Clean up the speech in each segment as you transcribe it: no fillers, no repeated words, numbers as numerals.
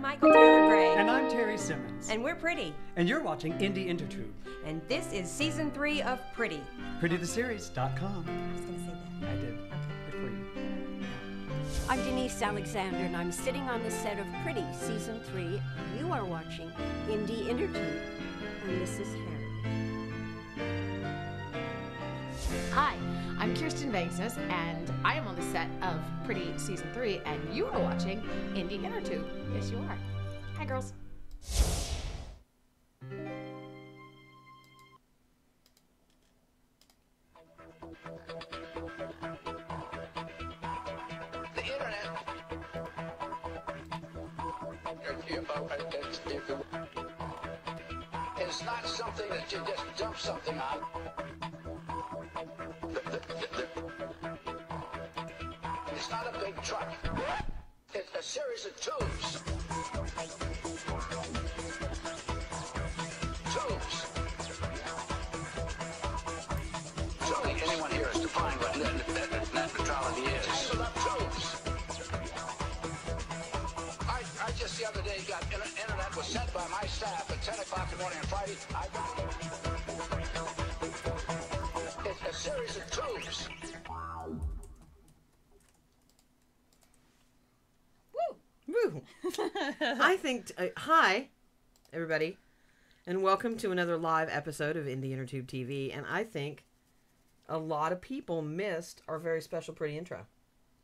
Michael Taylor Gray. And I'm Terry Simmons. And we're Pretty. And you're watching Indie Intertube. And this is Season 3 of Pretty. PrettyTheSeries.com. I was going to say that. I did. Okay. Good for you. I'm Denise Alexander, and I'm sitting on the set of Pretty, Season 3. You are watching Indie Intertube, and this is Harry. Hi, I'm Kirsten Vangsness, and I am on the set of Pretty Season 3, and you are watching Indie Intertube. Yes, you are. Hi, girls. The internet. It's not something that you just dump something on. It's not a big truck. It's a series of tubes. Tubes. Surely anyone here has defined what net neutrality is. Tangled up tubes. I just the other day got internet was sent by my staff at 10 o'clock in the morning on Friday. I got it. It's a series of tubes. Woo! I think, hi, everybody, and welcome to another live episode of Indie Intertube TV, and I think a lot of people missed our very special Pretty intro.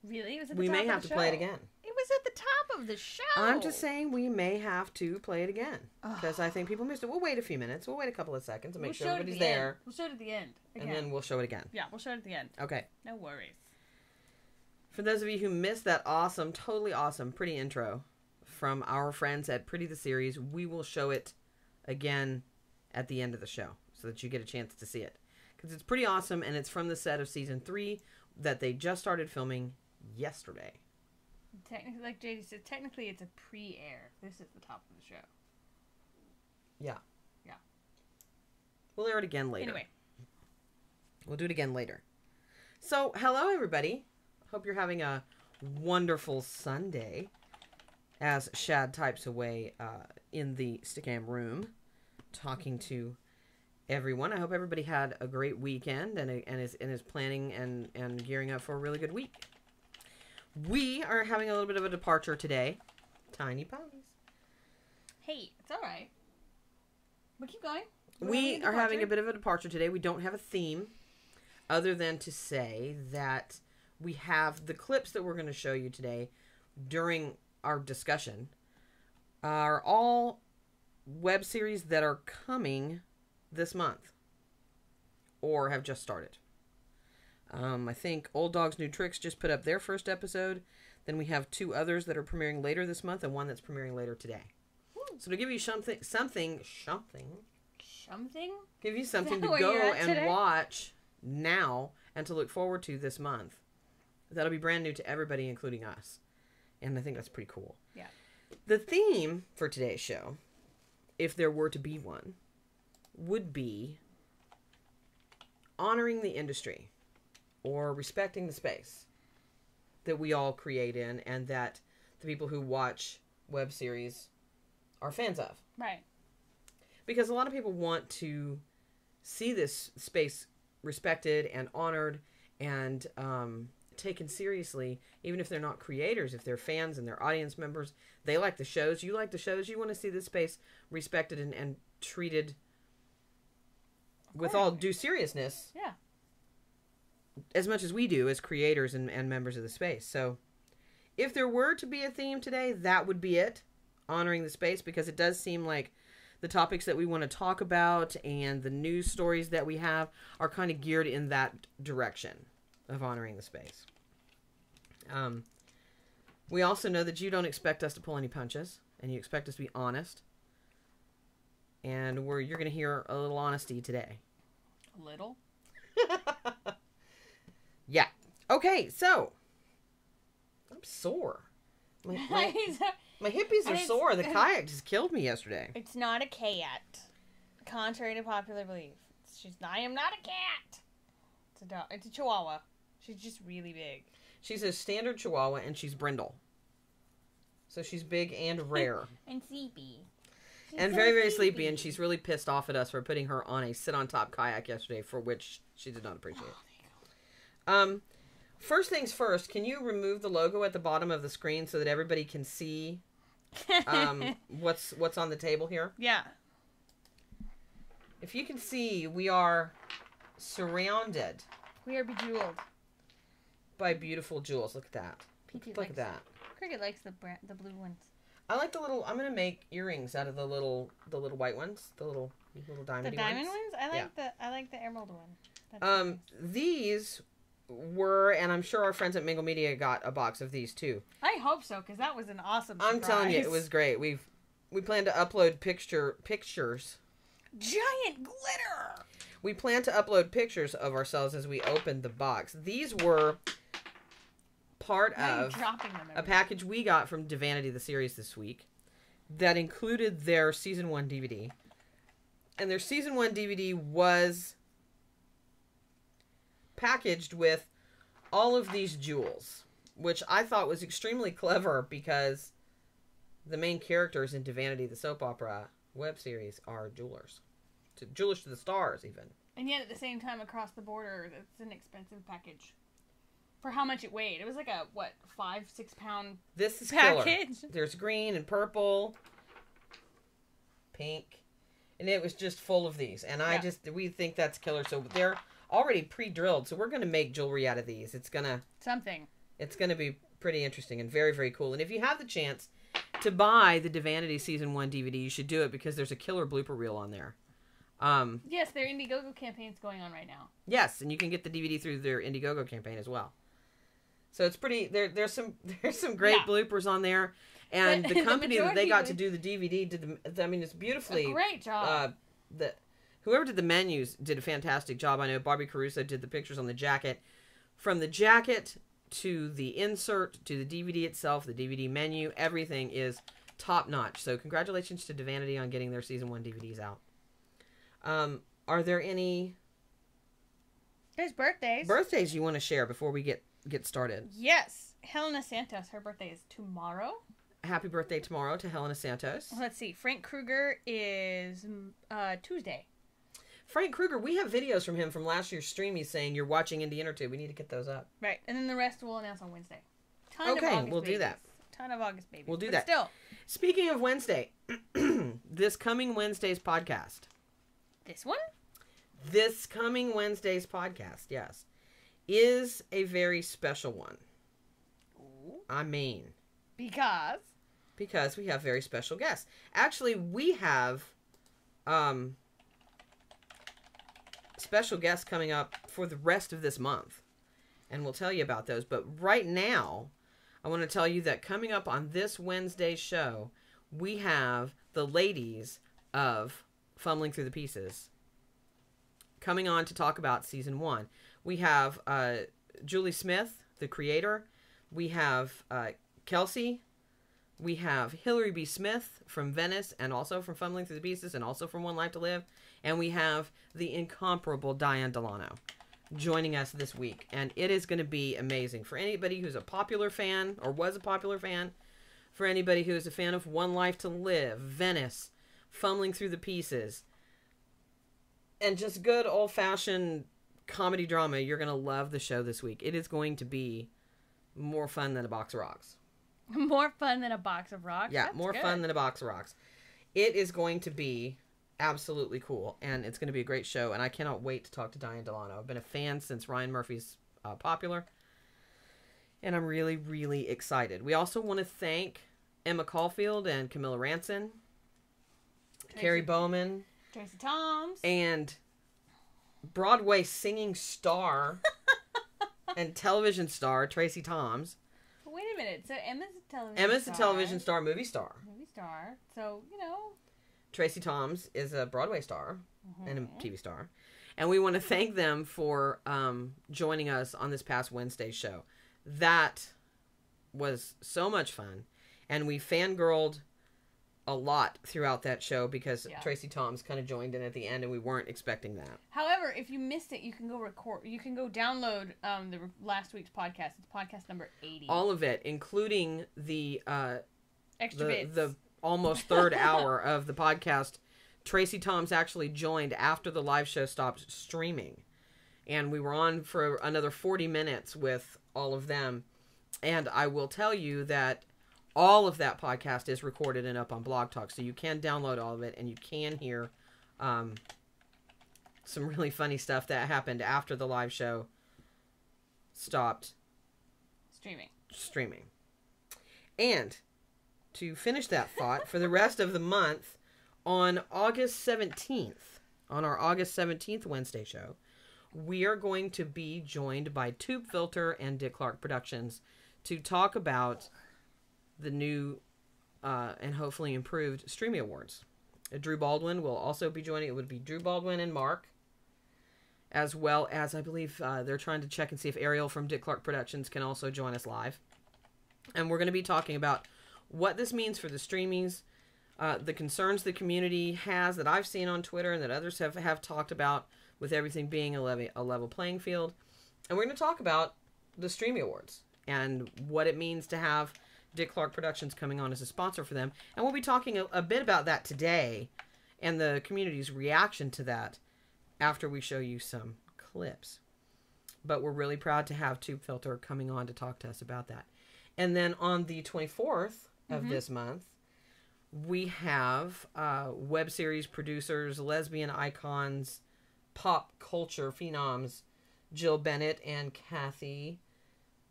Really? It was at the We top may of the have to show. play it again. It was at the top of the show. I'm just saying we may have to play it again, because I think people missed it. We'll wait a few minutes. We'll wait a couple of seconds and make sure show it at everybody's the there, end. We'll show it at the end. Again. and then we'll show it again. Yeah, we'll show it at the end. Okay. No worries. For those of you who missed that awesome, totally awesome Pretty intro from our friends at Pretty the Series, we will show it again at the end of the show so that you get a chance to see it. Because it's pretty awesome, and it's from the set of Season 3 that they just started filming yesterday. Technically, like JD said, technically it's a pre-air. This is the top of the show. Yeah. Yeah. We'll air it again later. Anyway. We'll do it again later. So, hello everybody. Hope you're having a wonderful Sunday as Shad types away in the Stickam room talking to everyone. I hope everybody had a great weekend and is planning and gearing up for a really good week. We are having a little bit of a departure today. Tiny ponies. Hey, it's all right. But keep going. We are having a bit of a departure today. We don't have a theme other than to say that we have the clips that we're going to show you today during our discussion are all web series that are coming this month or have just started. I think Old Dogs New Tricks just put up their first episode. Then we have 2 others that are premiering later this month and one that's premiering later today. So to give you something, give you something to go and watch now and to look forward to this month. That'll be brand new to everybody, including us. And I think that's pretty cool. Yeah. The theme for today's show, if there were to be one, would be honoring the industry or respecting the space that we all create in and that the people who watch web series are fans of. Right. Because a lot of people want to see this space respected and honored and taken seriously, even if they're not creators, if they're fans and they're audience members. They like the shows, you like the shows, you want to see this space respected and treated with all due seriousness. Yeah. As much as we do as creators and members of the space. So if there were to be a theme today, that would be it. Honoring the space, because it does seem like the topics that we want to talk about and the news stories that we have are kind of geared in that direction of honoring the space. We also know that you don't expect us to pull any punches, and you expect us to be honest. And you're going to hear a little honesty today. A little? Yeah. Okay, so I'm sore. My hippies are sore. The kayak just killed me yesterday. It's not a cat. Contrary to popular belief. I am not a cat. It's a dog. It's a chihuahua. She's just really big. She's a standard chihuahua and she's brindle. So she's big and rare. And sleepy. And very, very sleepy, and she's really pissed off at us for putting her on a sit-on-top kayak yesterday, for which she did not appreciate. First things first, can you remove the logo at the bottom of the screen so that everybody can see what's on the table here? Yeah. If you can see, we are surrounded We are bejeweled. by beautiful jewels. Look at that. PT Look at that. Cricket likes the blue ones. I like the little. I'm gonna make earrings out of the little white ones, the little diamond. The diamond ones? I like the emerald one. That's nice. These were, and I'm sure our friends at Mingle Media got a box of these too. I hope so, because that was an awesome surprise. I'm telling you, it was great. We plan to upload pictures. Giant glitter! We plan to upload pictures of ourselves as we opened the box. These were part of Dropping them a package we got from Divinity, the series, this week that included their Season 1 DVD. And their Season 1 DVD was packaged with all of these jewels, which I thought was extremely clever because the main characters in Divinity, the soap opera web series, are jewelers. Jewelers to the stars, even. And yet, at the same time, across the border, it's an expensive package. For how much it weighed. It was like a, 5-6 pound This is package? killer. There's green and purple, pink, and it was just full of these. And we think that's killer. So they're already pre-drilled. So we're going to make jewelry out of these. It's going to be pretty interesting and very, very cool. And if you have the chance to buy the Divinity Season 1 DVD, you should do it because there's a killer blooper reel on there. Yes, their Indiegogo campaign's going on right now. Yes, and you can get the DVD through their Indiegogo campaign as well. So it's pretty. There's some great bloopers on there, and the company that they got to do the DVD did it's beautifully a great job. Whoever did the menus did a fantastic job. I know Barbie Caruso did the pictures on the jacket, from the jacket to the insert to the DVD itself, the DVD menu. Everything is top notch. So congratulations to Divinity on getting their Season 1 DVDs out. Are there any There's birthdays. birthdays you want to share before we get started? Yes. Helena Santos, her birthday is tomorrow. Happy birthday tomorrow to Helena Santos. Let's see. Frank Kruger is Tuesday. Frank Kruger, we have videos from him from last year's stream. He's saying you're watching Indie Intertube. We need to get those up. Right. And then the rest we'll announce on Wednesday. We'll do that. Ton of August babies. We'll do But that. Still. Speaking of Wednesday, this coming Wednesday's podcast. This one? This coming Wednesday's podcast, yes, is a very special one. Ooh. I mean, Because we have very special guests. Actually, we have special guests coming up for the rest of this month, and we'll tell you about those. But right now, I want to tell you that coming up on this Wednesday's show, we have the ladies of Fumbling Through the Pieces coming on to talk about Season 1. We have Julie Smith, the creator. We have Kelsey. We have Hillary B. Smith from Venice and also from Fumbling Through the Pieces and also from One Life to Live. And we have the incomparable Diane Delano joining us this week. And it is going to be amazing. For anybody who's a popular fan or was a popular fan, for anybody who is a fan of One Life to Live, Venice, Fumbling Through the Pieces, and just good old-fashioned comedy drama, you're going to love the show this week. It is going to be more fun than a box of rocks. more fun than a box of rocks? Yeah, That's more good. fun than a box of rocks. It is going to be absolutely cool, and it's going to be a great show, and I cannot wait to talk to Diane Delano. I've been a fan since Ryan Murphy's Popular, and I'm really, really excited. We also want to thank Emma Caulfield and Camilla Ranson, Carrie Bowman, Tracy Toms. and Broadway singing star and television star Tracy Toms. Wait a minute. So Emma's a television Emma's star. a television star, movie star. Movie star. So, Tracy Toms is a Broadway star and a TV star. And we want to thank them for joining us on this past Wednesday show. That was so much fun. And we fangirled a lot throughout that show because Tracy Toms kind of joined in at the end and we weren't expecting that. However, if you missed it, you can go download the last week's podcast. It's podcast number 80. All of it, including the Extra bits. the almost third hour of the podcast, Tracy Toms actually joined after the live show stopped streaming. And we were on for another 40 minutes with all of them. And I will tell you that all of that podcast is recorded and up on Blog Talk. So you can download all of it, and you can hear some really funny stuff that happened after the live show stopped streaming. And to finish that thought, for the rest of the month, on August 17th, on our August 17th Wednesday show, we are going to be joined by Tube Filter and Dick Clark Productions to talk about the new and hopefully improved Streamy Awards. Drew Baldwin will also be joining. It would be Drew Baldwin and Mark, as well as, I believe, they're trying to check and see if Ariel from Dick Clark Productions can also join us live. And we're going to be talking about what this means for the streamies, the concerns the community has that I've seen on Twitter and that others have talked about, with everything being a level playing field. And we're going to talk about the Streamy Awards and what it means to have Dick Clark Productions coming on as a sponsor for them. And we'll be talking a bit about that today and the community's reaction to that after we show you some clips. But we're really proud to have Tube Filter coming on to talk to us about that. And then on the 24th of this month, we have web series producers, lesbian icons, pop culture phenoms, Jill Bennett and Kathy,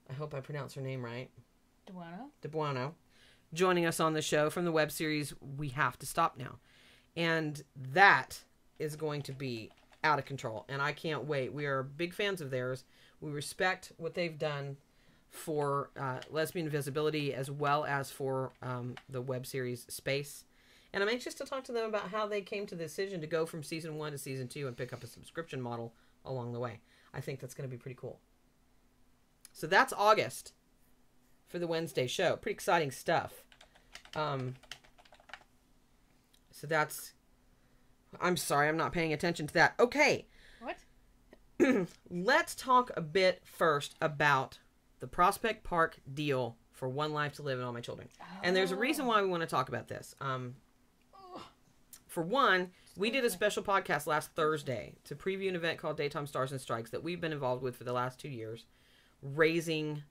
I hope I pronounced her name right, DeBuono, joining us on the show from the web series We Have to Stop Now. And that is going to be out of control, and I can't wait. We are big fans of theirs. We respect what they've done for lesbian visibility as well as for the web series space. And I'm anxious to talk to them about how they came to the decision to go from season 1 to season 2 and pick up a subscription model along the way. I think that's going to be pretty cool. So that's August for the Wednesday show. Pretty exciting stuff. So that's... I'm sorry, I'm not paying attention to that. Okay. What? Let's talk a bit first about the Prospect Park deal for One Life to Live and All My Children. And there's a reason why we want to talk about this. For one, we did a special podcast last Thursday to preview an event called Daytime Stars and Strikes that we've been involved with for the last 2 years, raising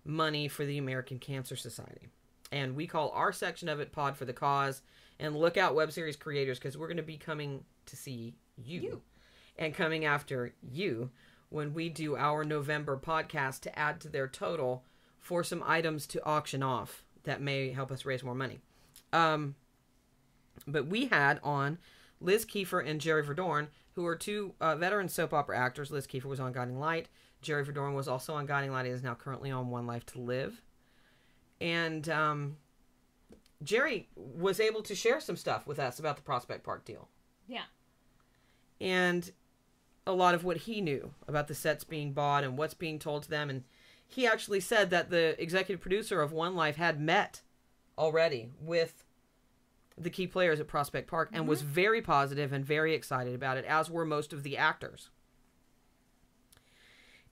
money for the American Cancer Society. And we call our section of it Pod for the Cause. And look out, web series creators, because we're going to be coming to see you and coming after you when we do our November podcast to add to their total for some items to auction off that may help us raise more money. But we had on Liz Kiefer and Jerry Verdorn, who are two veteran soap opera actors. Liz Kiefer was on Guiding Light. Jerry Verdorn was also on Guiding Light. He is now currently on One Life to Live. And Jerry was able to share some stuff with us about the Prospect Park deal. Yeah. And a lot of what he knew about the sets being bought and what's being told to them. And he actually said that the executive producer of One Life had met already with the key players at Prospect Park and was very positive and very excited about it, as were most of the actors.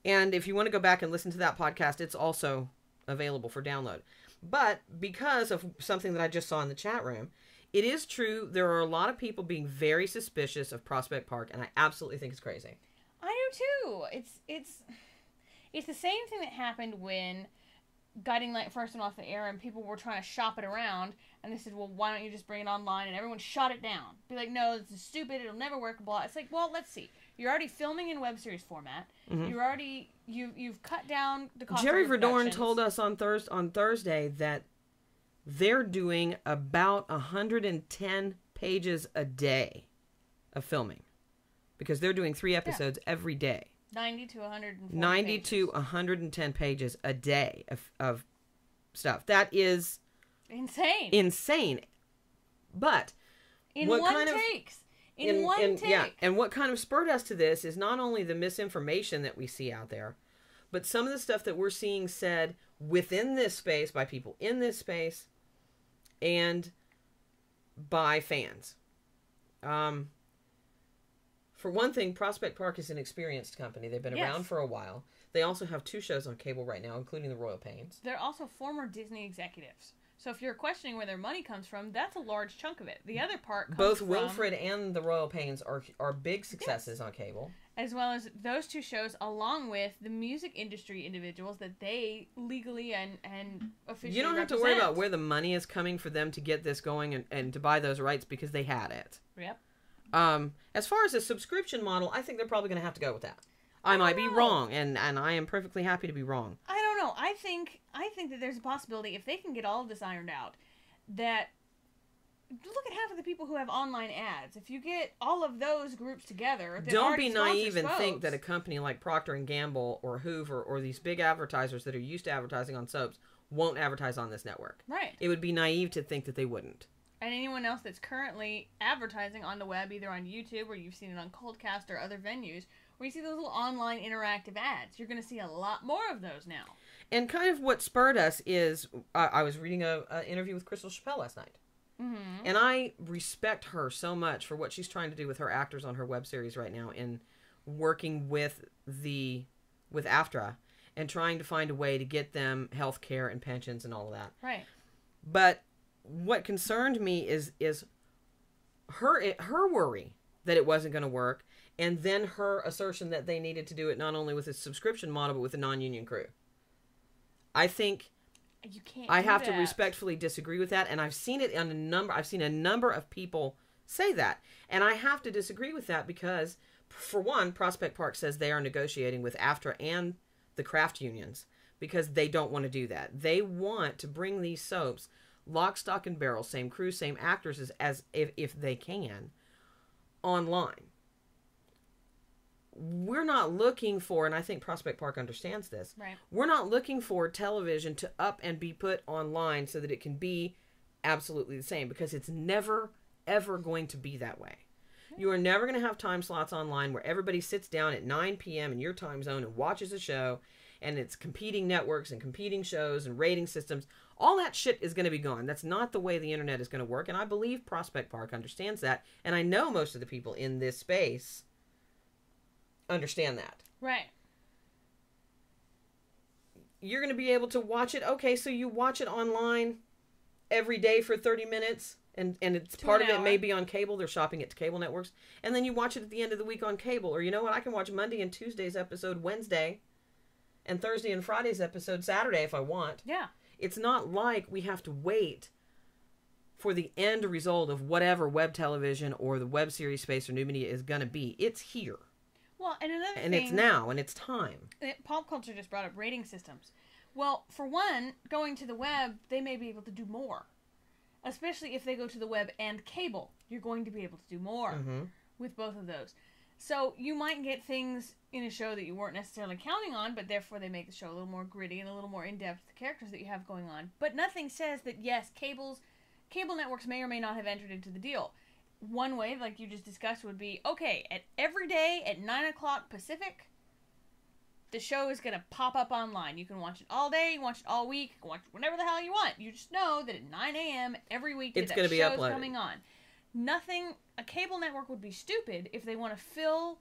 And if you want to go back and listen to that podcast, it's also available for download. But because of something that I just saw in the chat room, it is true there are a lot of people being very suspicious of Prospect Park, and I absolutely think it's crazy. I do too. It's the same thing that happened when Guiding Light first went off the air and people were trying to shop it around, and they said, well, why don't you just bring it online? And everyone shot it down. Be like, no, this is stupid, it'll never work, blah. It's like, well, let's see. You're already filming in web series format. You're already, you've cut down the cost Jerry of your Verdorn productions. told us on Thursday that they're doing about 110 pages a day of filming, because they're doing 3 episodes every day. 90 to 140 90 pages. to 110 pages a day of stuff. That is insane. But In what one kind of- take. In one take. Yeah, and what kind of spurred us to this is not only the misinformation that we see out there, but some of the stuff that we're seeing said within this space by people in this space and by fans. For one thing, Prospect Park is an experienced company. They've been around for a while. They also have 2 shows on cable right now, including The Royal Pains. They're also former Disney executives. So if you're questioning where their money comes from, that's a large chunk of it. The other part comes Both from, Wilfred and The Royal Pains are big successes on cable. as well as those two shows, along with the music industry individuals that they legally and officially You don't have to represent. worry about where the money is coming for them to get this going and to buy those rights because they had it. Yep. As far as a subscription model, I think they're probably going to have to go with that. I might be wrong, and I am perfectly happy to be wrong. I don't know. I think that there's a possibility if they can get all of this ironed out, that look at half of the people who have online ads. If you get all of those groups together, that Don't already be naive sponsors and think folks- that a company like Procter & Gamble or Hoover or these big advertisers that are used to advertising on soaps won't advertise on this network. Right. It would be naive to think that they wouldn't. And anyone else that's currently advertising on the web, either on YouTube or you've seen it on Coldcast or other venues, where you see those little online interactive ads, you're going to see a lot more of those now. And kind of what spurred us is, I was reading an interview with Crystal Chappelle last night. Mm-hmm. And I respect her so much for what she's trying to do with her actors on her web series right now in working with AFTRA and trying to find a way to get them health care and pensions and all of that. Right. But what concerned me is her worry that it wasn't going to work, and then her assertion that they needed to do it not only with a subscription model but with a non-union crew. I think You can't. I do have to that. respectfully disagree with that, and I've seen it on I've seen a number of people say that, and I have to disagree with that because, for one, Prospect Park says they are negotiating with AFTRA and the craft unions because they don't want to do that. They want to bring these soaps lock, stock, and barrel, same crew, same actors as if they can, online. We're not looking for, and I think Prospect Park understands this, Right. we're not looking for television to up and be put online so that it can be absolutely the same, because it's never, ever going to be that way. You are never going to have time slots online where everybody sits down at 9 p.m. in your time zone and watches a show, and it's competing networks and competing shows and rating systems. All that shit is going to be gone. That's not the way the internet is going to work, and I believe Prospect Park understands that, and I know most of the people in this space understand that. Right. You're going to be able to watch it. Okay, so you watch it online every day for 30 minutes, and it's To part an of it may hour. be on cable. They're shopping it to cable networks. And then you watch it at the end of the week on cable. Or you know what? I can watch Monday and Tuesday's episode Wednesday, and Thursday and Friday's episode Saturday if I want. Yeah. It's not like we have to wait for the end result of whatever web television or the web series space or new media is going to be. It's here. Well, and another And thing, it's now, and it's time. pop culture just brought up rating systems. Well, for one, going to the web, they may be able to do more. Especially if they go to the web and cable. You're going to be able to do more with both of those. So you might get things in a show that you weren't necessarily counting on, but therefore they make the show a little more gritty and a little more in-depth with the characters that you have going on. But nothing says that, yes, cable networks may or may not have entered into the deal. One way, like you just discussed, would be, okay, every day at 9 o'clock Pacific, the show is going to pop up online. You can watch it all day, you can watch it all week, you can watch it whenever the hell you want. You just know that at 9 a.m. every weekday It's that gonna be show's uploaded. coming on. A cable network would be stupid if they want to fill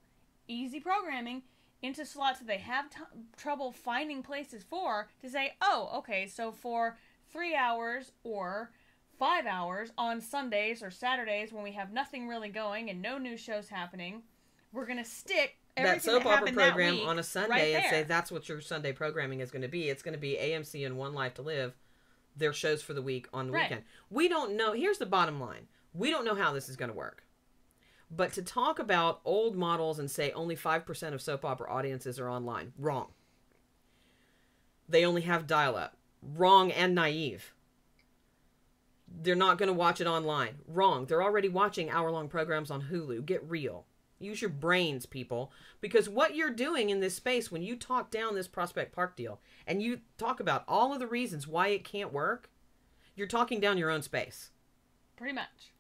easy programming into slots that they have trouble finding places for, to say, oh, okay, so for 3 hours or 5 hours on Sundays or Saturdays when we have nothing really going and no new shows happening, we're going to stick That everything soap that opera happened that program week on a Sunday right and say there. that's what your Sunday programming is going to be. It's going to be AMC and One Life to Live, their shows for the week on the Right. weekend. We don't know. Here's the bottom line. We don't know how this is going to work. But to talk about old models and say only 5% of soap opera audiences are online, wrong. They only have dial-up. Wrong and naive. They're not going to watch it online. Wrong. They're already watching hour-long programs on Hulu. Get real. Use your brains, people. Because what you're doing in this space, when you talk down this Prospect Park deal, and you talk about all of the reasons why it can't work, you're talking down your own space. Pretty much.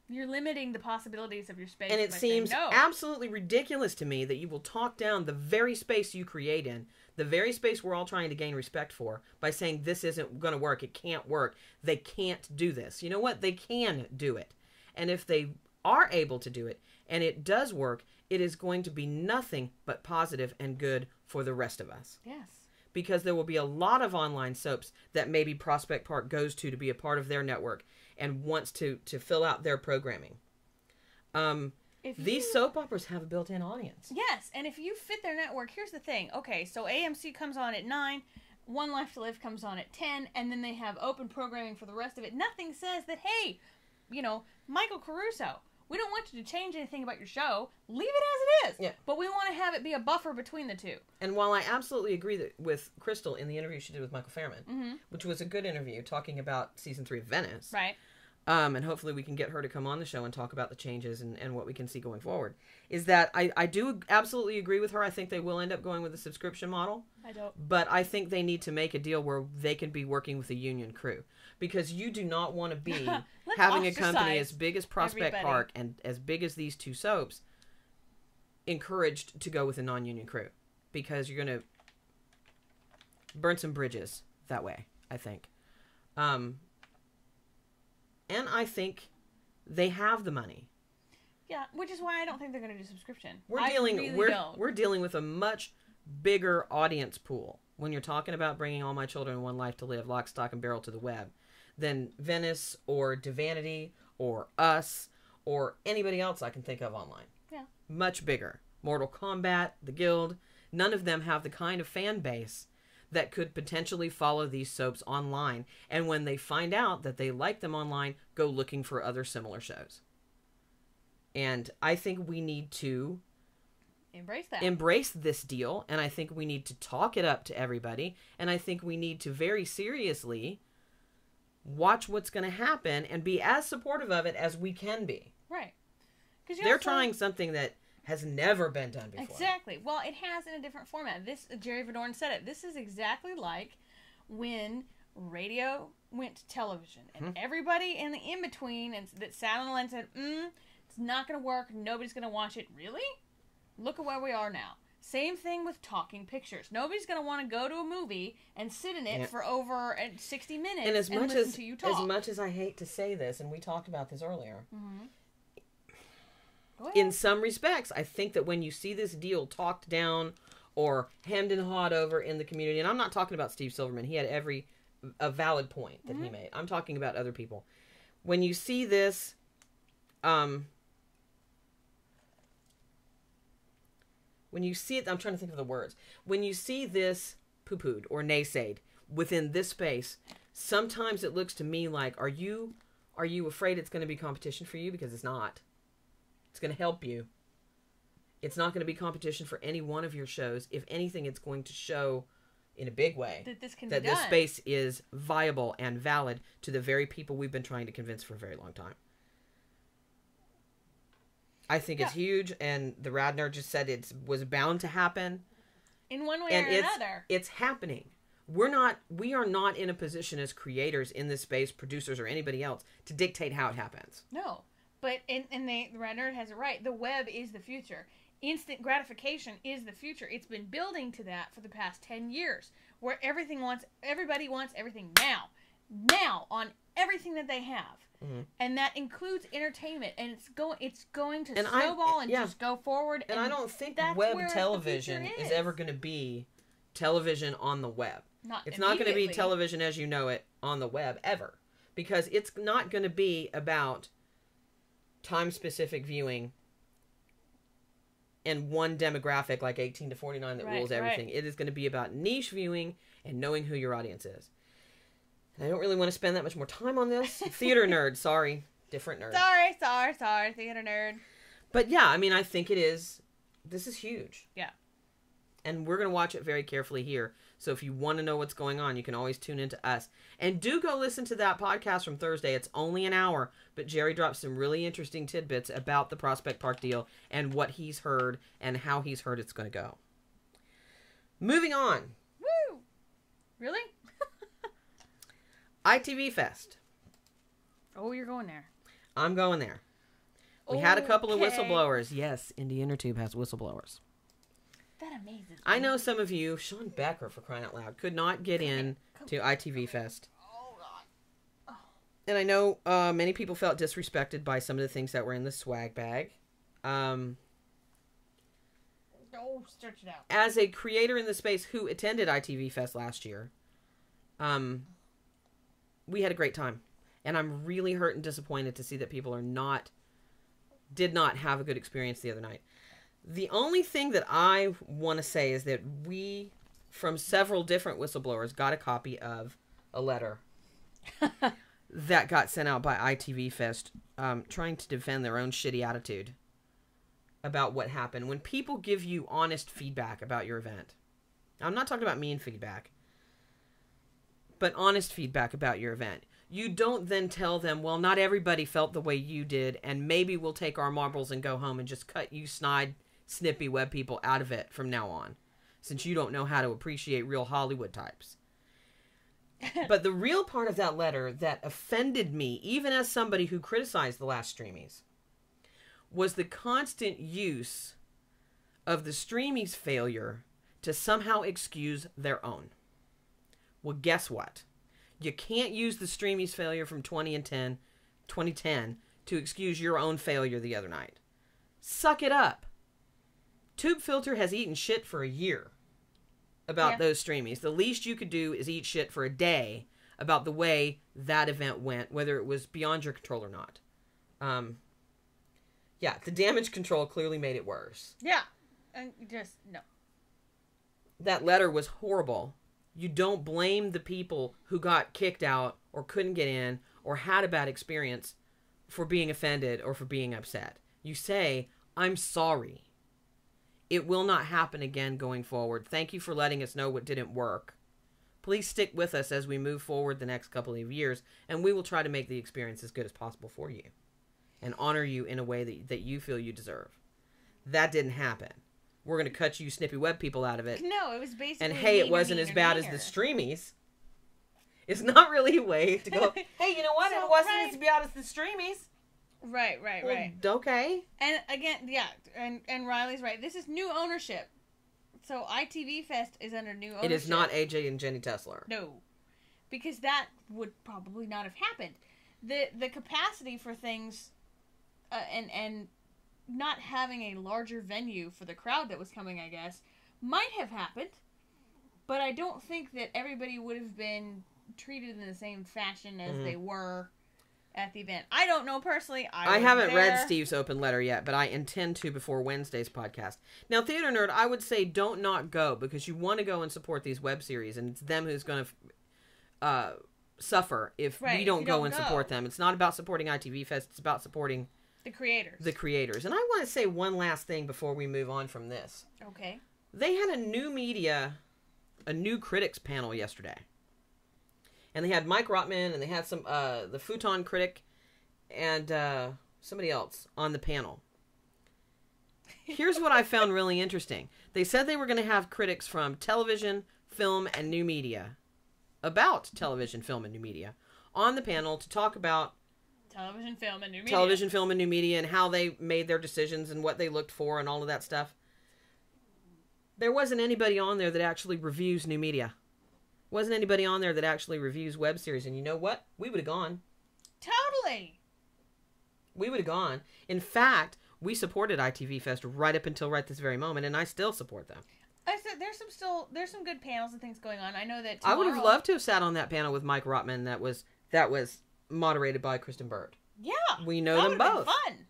You're limiting the possibilities of your space. And it by saying seems no. absolutely ridiculous to me that you will talk down the very space you create in, the very space we're all trying to gain respect for, by saying this isn't going to work, it can't work, they can't do this. You know what? They can do it. And if they are able to do it, and it does work, it is going to be nothing but positive and good for the rest of us. Yes. because there will be a lot of online soaps that maybe Prospect Park goes to be a part of their network and wants to fill out their programming. These soap operas have a built-in audience. Yes, and if you fit their network, here's the thing. Okay, so AMC comes on at 9, One Life to Live comes on at 10, and then they have open programming for the rest of it. Nothing says that, hey, Michael Caruso, we don't want you to change anything about your show. Leave it as it is. Yeah. But we want to have it be a buffer between the two. And while I absolutely agree with Crystal in the interview she did with Michael Fairman, which was a good interview talking about season 3 of Venice. Right. And hopefully we can get her to come on the show and talk about the changes and what we can see going forward, is that I do absolutely agree with her. I think they will end up going with a subscription model. I don't. But I think they need to make a deal where they can be working with a union crew. Because you do not want to be having a company as big as Prospect Park and as big as these two soaps encouraged to go with a non-union crew. Because you're going to burn some bridges that way, I think. And I think they have the money. Yeah, which is why I don't think they're going to do subscription. We're dealing with a much bigger audience pool when you're talking about bringing All My Children and One Life to Live, Lock, Stock, and Barrel to the web than Venice or Divinity or Us or anybody else I can think of online. Yeah. Much bigger. Mortal Kombat, The Guild, none of them have the kind of fan base that could potentially follow these soaps online. And when they find out that they like them online, go looking for other similar shows. And I think we need to embrace this deal. And I think we need to talk it up to everybody. And I think we need to very seriously watch what's going to happen and be as supportive of it as we can be. Right. They're trying something that has never been done before. Exactly. Well, it has in a different format. Jerry Vadorn said it. This is exactly like when radio went to television, and everybody in the in-between that sat on the line said, it's not going to work, nobody's going to watch it. Really? Look at where we are now. Same thing with talking pictures. Nobody's going to want to go to a movie and sit in it for over 60 minutes and listen to you talk. As much as I hate to say this, and we talked about this earlier, in some respects, I think that when you see this deal talked down or hemmed and hawed over in the community, and I'm not talking about Steve Silverman, he had a valid point that he made. I'm talking about other people. When you see this, when you see it, I'm trying to think of the words. When you see this poo-pooed or naysayed within this space, sometimes it looks to me like, are you afraid it's going to be competition for you? Because it's not. It's going to help you. It's not going to be competition for any one of your shows. If anything, it's going to show in a big way that this space is viable and valid to the very people we've been trying to convince for a very long time. I think it's huge, and the Radner just said it was bound to happen. In one way or another. It's happening. We are not in a position as creators in this space, producers or anybody else, to dictate how it happens. No. But the Radner has it right. The web is the future. Instant gratification is the future. It's been building to that for the past 10 years, where everybody wants everything now. Now, on everything that they have. And that includes entertainment, and it's going to snowball and just go forward. And I don't think web television is ever going to be television on the web. It's not going to be television as you know it on the web ever, because it's not going to be about time-specific viewing and one demographic like 18 to 49 that rules everything. It is going to be about niche viewing and knowing who your audience is. I don't really want to spend that much more time on this. Theater nerd, sorry. Different nerd. Sorry, theater nerd. But yeah, I mean, I think this is huge. Yeah. And we're going to watch it very carefully here. So if you want to know what's going on, you can always tune into us. And do go listen to that podcast from Thursday. It's only an hour, but Jerry dropped some really interesting tidbits about the Prospect Park deal and what he's heard and how he's heard it's going to go. Moving on. Woo! Really? ITV Fest. Oh, you're going there. I'm going there. We had a couple of whistleblowers. Yes, Indie Intertube has whistleblowers. That amazes me. I know some of you, Sean Becker, for crying out loud, could not get in to ITV Fest. Oh, God. Oh. And I know many people felt disrespected by some of the things that were in the swag bag. Oh, Oh, stretch it out. As a creator in the space who attended ITV Fest last year, we had a great time. And I'm really hurt and disappointed to see that people did not have a good experience the other night. The only thing that I want to say is that we, from several different whistleblowers, got a copy of a letter that got sent out by ITV Fest, trying to defend their own shitty attitude about what happened. When people give you honest feedback about your event, I'm not talking about mean feedback, but honest feedback about your event, you don't then tell them, well, not everybody felt the way you did, and maybe we'll take our marbles and go home and just cut you snide, snippy web people out of it from now on, since you don't know how to appreciate real Hollywood types. But the real part of that letter that offended me, even as somebody who criticized the last Streamies, was the constant use of the Streamies' failure to somehow excuse their own. Well, guess what? You can't use the Streamies' failure from 2010 to excuse your own failure the other night. Suck it up. Tube Filter has eaten shit for a year about those Streamies. The least you could do is eat shit for a day about the way that event went, whether it was beyond your control or not. Yeah, the damage control clearly made it worse. Yeah. And just, no. That letter was horrible. You don't blame the people who got kicked out or couldn't get in or had a bad experience for being offended or for being upset. You say, I'm sorry. It will not happen again going forward. Thank you for letting us know what didn't work. Please stick with us as we move forward the next couple of years, and we will try to make the experience as good as possible for you and honor you in a way that you feel you deserve. That didn't happen. We're going to cut you snippy web people out of it. No, it was basically... And hey, it wasn't as bad as the Streamies. It's not really a way to go, hey, you know what? It wasn't as bad as the Streamies. Right. Well, okay. And again, yeah, and Riley's right. This is new ownership. So ITV Fest is under new ownership. It is not AJ and Jenny Tesler. No. Because that would probably not have happened. The capacity for things and not having a larger venue for the crowd that was coming, I guess, might have happened. But I don't think that everybody would have been treated in the same fashion as they were at the event. I don't know personally. I haven't read Steve's open letter yet, but I intend to before Wednesday's podcast. Now, Theater Nerd, I would say don't not go, because you want to go and support these web series, and it's them who's going to suffer if we don't go and support them. It's not about supporting ITV Fest. It's about supporting the creators. And I want to say one last thing before we move on from this. Okay. They had a new critics panel yesterday. And they had Mike Rotman, and they had some the Futon critic, and somebody else on the panel. Here's what I found really interesting. They said they were going to have critics from television, film, and new media, about television, film, and new media, on the panel to talk about television, film, and new media, and how they made their decisions and what they looked for and all of that stuff. There wasn't anybody on there that actually reviews new media. Wasn't anybody on there that actually reviews web series. And you know what? We would have gone. Totally. We would have gone. In fact, we supported ITV Fest right up until right this very moment, and I still support them. I said there's some good panels and things going on. I know that I would have loved to have sat on that panel with Mike Rotman that was moderated by Kristen Bird. Yeah. We know them both. Fun.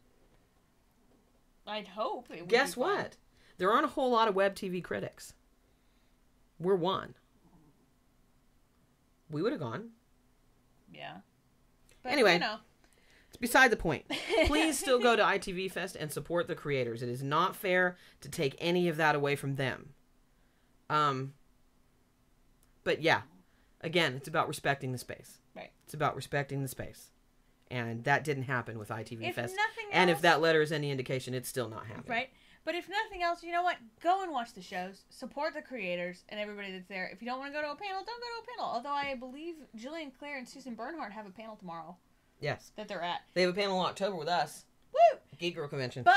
I'd hope it would Guess be fun. what? There aren't a whole lot of web TV critics. We're one. We would have gone. Yeah. But, anyway, it's beside the point. Please still go to ITV Fest and support the creators. It is not fair to take any of that away from them. But yeah, again, it's about respecting the space. Right. It's about respecting the space. And that didn't happen with ITV Fest. Nothing and else, if that letter is any indication, it's still not happening. Right. But if nothing else, you know what? Go and watch the shows. Support the creators and everybody that's there. If you don't want to go to a panel, don't go to a panel. Although I believe Jillian Clare and Susan Bernhardt have a panel tomorrow. Yes. That they're at. They have a panel in October with us. Woo! Geek Girl Convention. But,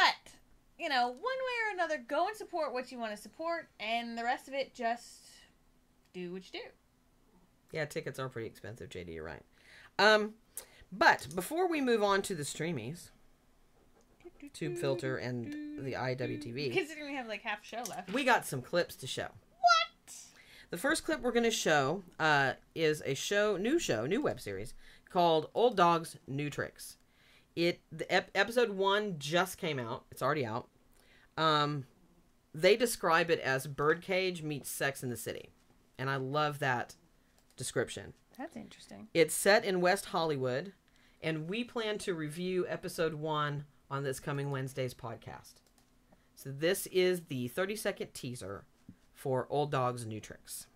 one way or another, go and support what you want to support. And the rest of it, just do what you do. Yeah, tickets are pretty expensive, JD. You're right. But before we move on to the Streamies, tube filter and the IWTV. Considering we have like half a show left. We got some clips to show. What? The first clip we're going to show is a new web series called Old Dogs, New Tricks. Episode 1 just came out. It's already out. They describe it as Birdcage meets Sex in the City. And I love that description. That's interesting. It's set in West Hollywood, and we plan to review episode 1 on this coming Wednesday's podcast. So this is the 30-second teaser for Old Dogs, New Tricks.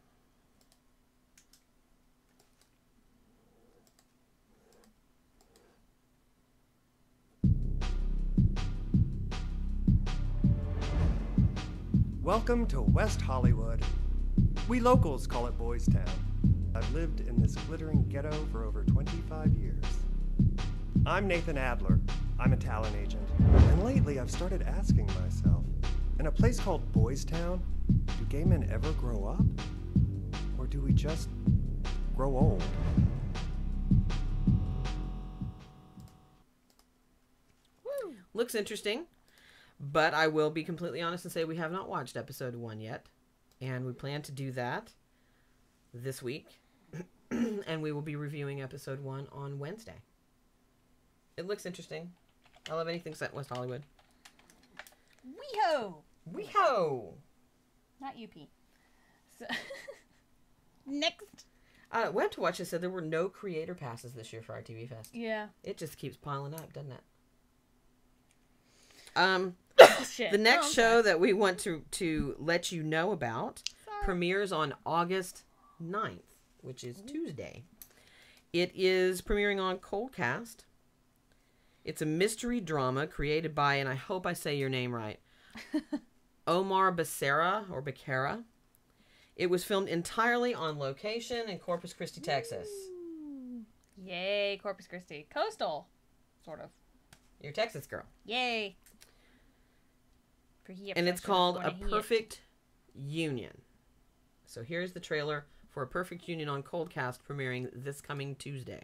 Welcome to West Hollywood. We locals call it Boys Town. I've lived in this glittering ghetto for over 25 years. I'm Nathan Adler. I'm a talent agent. And lately I've started asking myself, in a place called Boys Town, do gay men ever grow up? Or do we just grow old? Woo. Looks interesting, but I will be completely honest and say we have not watched episode 1 yet. And we plan to do that this week. And we will be reviewing episode 1 on Wednesday. It looks interesting. I love anything set in West Hollywood. Weeho! Weeho! Not UP. So next. Web to Watch has said there were no creator passes this year for our TV Fest. Yeah. It just keeps piling up, doesn't it? Shit. The next show that we want to let you know about premieres on August 9th, which is Tuesday. It is premiering on Coldcast. It's a mystery drama created by, and I hope I say your name right, Omar Becerra. It was filmed entirely on location in Corpus Christi, Texas. Yay, Corpus Christi. Coastal. Sort of. You're a Texas girl. Yay. And it's called A Perfect Union. So here's the trailer for A Perfect Union on Coldcast, premiering this coming Tuesday.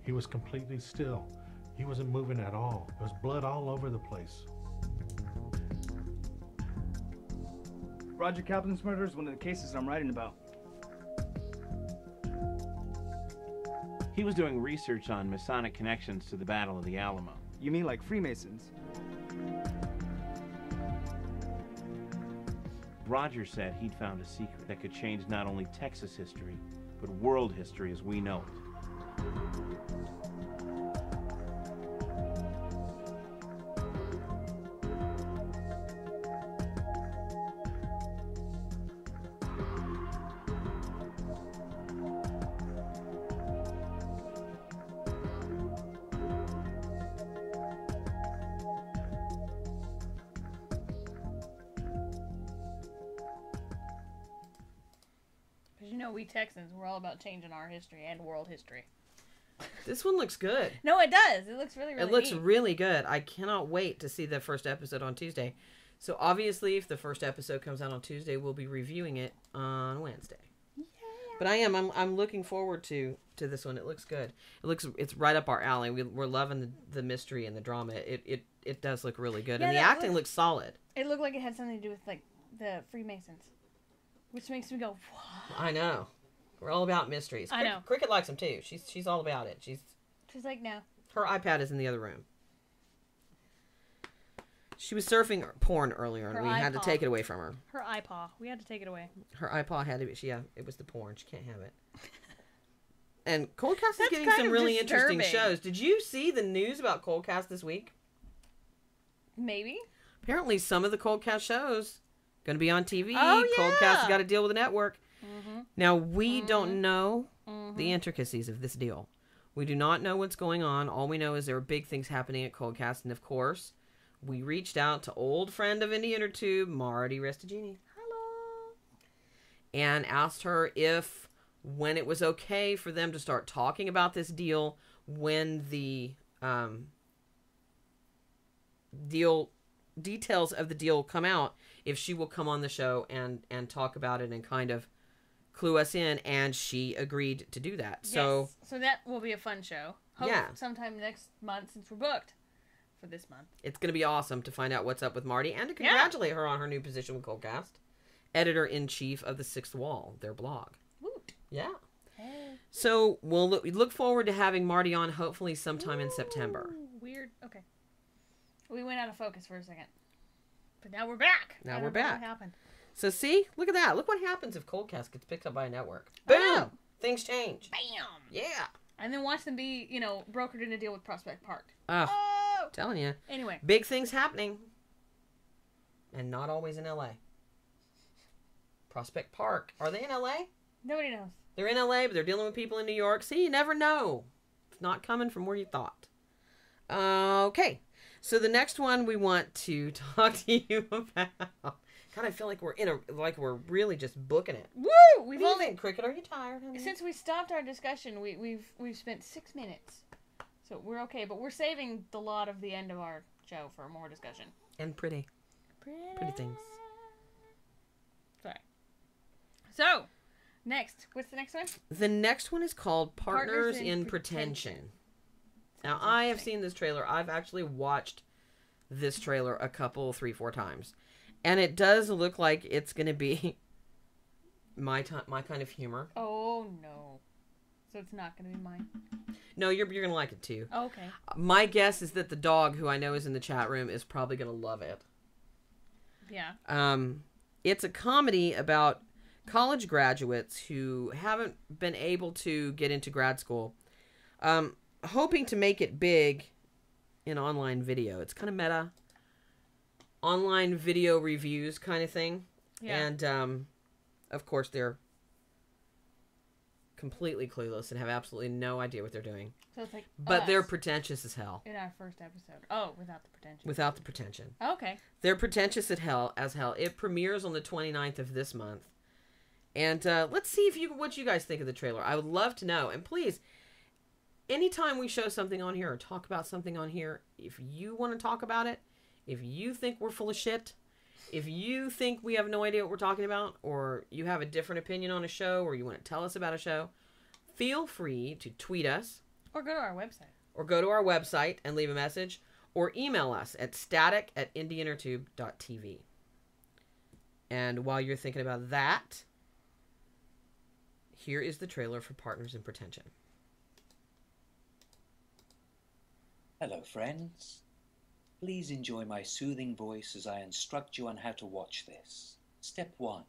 He was completely still. He wasn't moving at all. There was blood all over the place. Roger Kaplan's murder is one of the cases I'm writing about. He was doing research on Masonic connections to the Battle of the Alamo. You mean like Freemasons? Roger said he'd found a secret that could change not only Texas history, but world history as we know it. We Texans, we're all about changing our history and world history. This one looks good. No, it does. It looks really, really It looks neat. really good. I cannot wait to see the first episode on Tuesday. So obviously, if the first episode comes out on Tuesday, we'll be reviewing it on Wednesday. Yeah. But I'm looking forward to this one. It looks good. It's right up our alley. We're loving the mystery and the drama. It does look really good, and the acting looks solid. It looked like it had something to do with like the Freemasons. Which makes me go, what? I know. We're all about mysteries. I know. Cricket likes them too. She's all about it. She's like, no. Her iPad is in the other room. She was surfing porn earlier, and we had to take it away from her. Her iPaw. We had to take it away. Her iPaw had to be. It was the porn. She can't have it. And Coldcast is getting some really interesting shows. Did you see the news about Coldcast this week? Maybe. Apparently, some of the Coldcast shows going to be on TV. Oh, yeah. Coldcast has got to deal with a network. Mm-hmm. Now, we don't know the intricacies of this deal. We do not know what's going on. All we know is there are big things happening at Coldcast. And, of course, we reached out to old friend of Indie Intertube, Marty Restagini. Hello. And asked her when it was okay for them to start talking about this deal, when the details of the deal come out, if she will come on the show and talk about it and kind of clue us in, and she agreed to do that. So Yes. So that will be a fun show. Hope Yeah. sometime next month, since we're booked for this month. it's going to be awesome to find out what's up with Marty and to congratulate her on her new position with Coldcast. Editor-in-chief of The Sixth Wall, their blog. Woot. Yeah. Hey. So we'll look forward to having Marty on hopefully sometime in September. Ooh, weird. Okay. We went out of focus for a second. But now we're back. Now I we're don't know back. What happened? So see, look at that. Look what happens if Coldcast gets picked up by a network. I Boom! know. Things change. Bam. Yeah. And then watch them be, brokered in a deal with Prospect Park. Oh, telling you. Anyway. Big things happening. And not always in LA. Prospect Park. Are they in LA? Nobody knows. They're in LA, but they're dealing with people in New York. See, you never know. It's not coming from where you thought. Okay. So the next one we want to talk to you about. God, I feel like we're really just booking it. Woo! What do you think, Cricket? Are you tired, honey? Since we stopped our discussion, we've spent 6 minutes, so we're okay. But we're saving the lot of the end of our show for more discussion. And pretty things. Sorry. So, next, what's the next one? The next one is called Partners in Pretension. Now, I have seen this trailer. I've actually watched this trailer a couple, 3-4 times. And it does look like it's going to be my kind of humor. Oh, no. So it's not going to be mine? No, you're going to like it too. Okay. My guess is that the dog, who I know is in the chat room, is probably going to love it. Yeah. It's a comedy about college graduates who haven't been able to get into grad school, hoping to make it big in online video. It's kind of meta. Online video reviews kind of thing. Yeah. And, of course, they're completely clueless and have absolutely no idea what they're doing. So it's like But us they're pretentious as hell. in our first episode. Oh, without the pretension. Without the pretension. Okay. They're pretentious as hell. It premieres on the 29th of this month. And let's see what you guys think of the trailer. I would love to know. And please, anytime we show something on here or talk about something on here, if you want to talk about it, if you think we're full of shit, if you think we have no idea what we're talking about, or you have a different opinion on a show, or you want to tell us about a show, feel free to tweet us. Or go to our website. Or go to our website and leave a message. Or email us at static@indieintertube.tv. And while you're thinking about that, here is the trailer for Partners in Pretension. Hello, friends. Please enjoy my soothing voice as I instruct you on how to watch this. Step 1.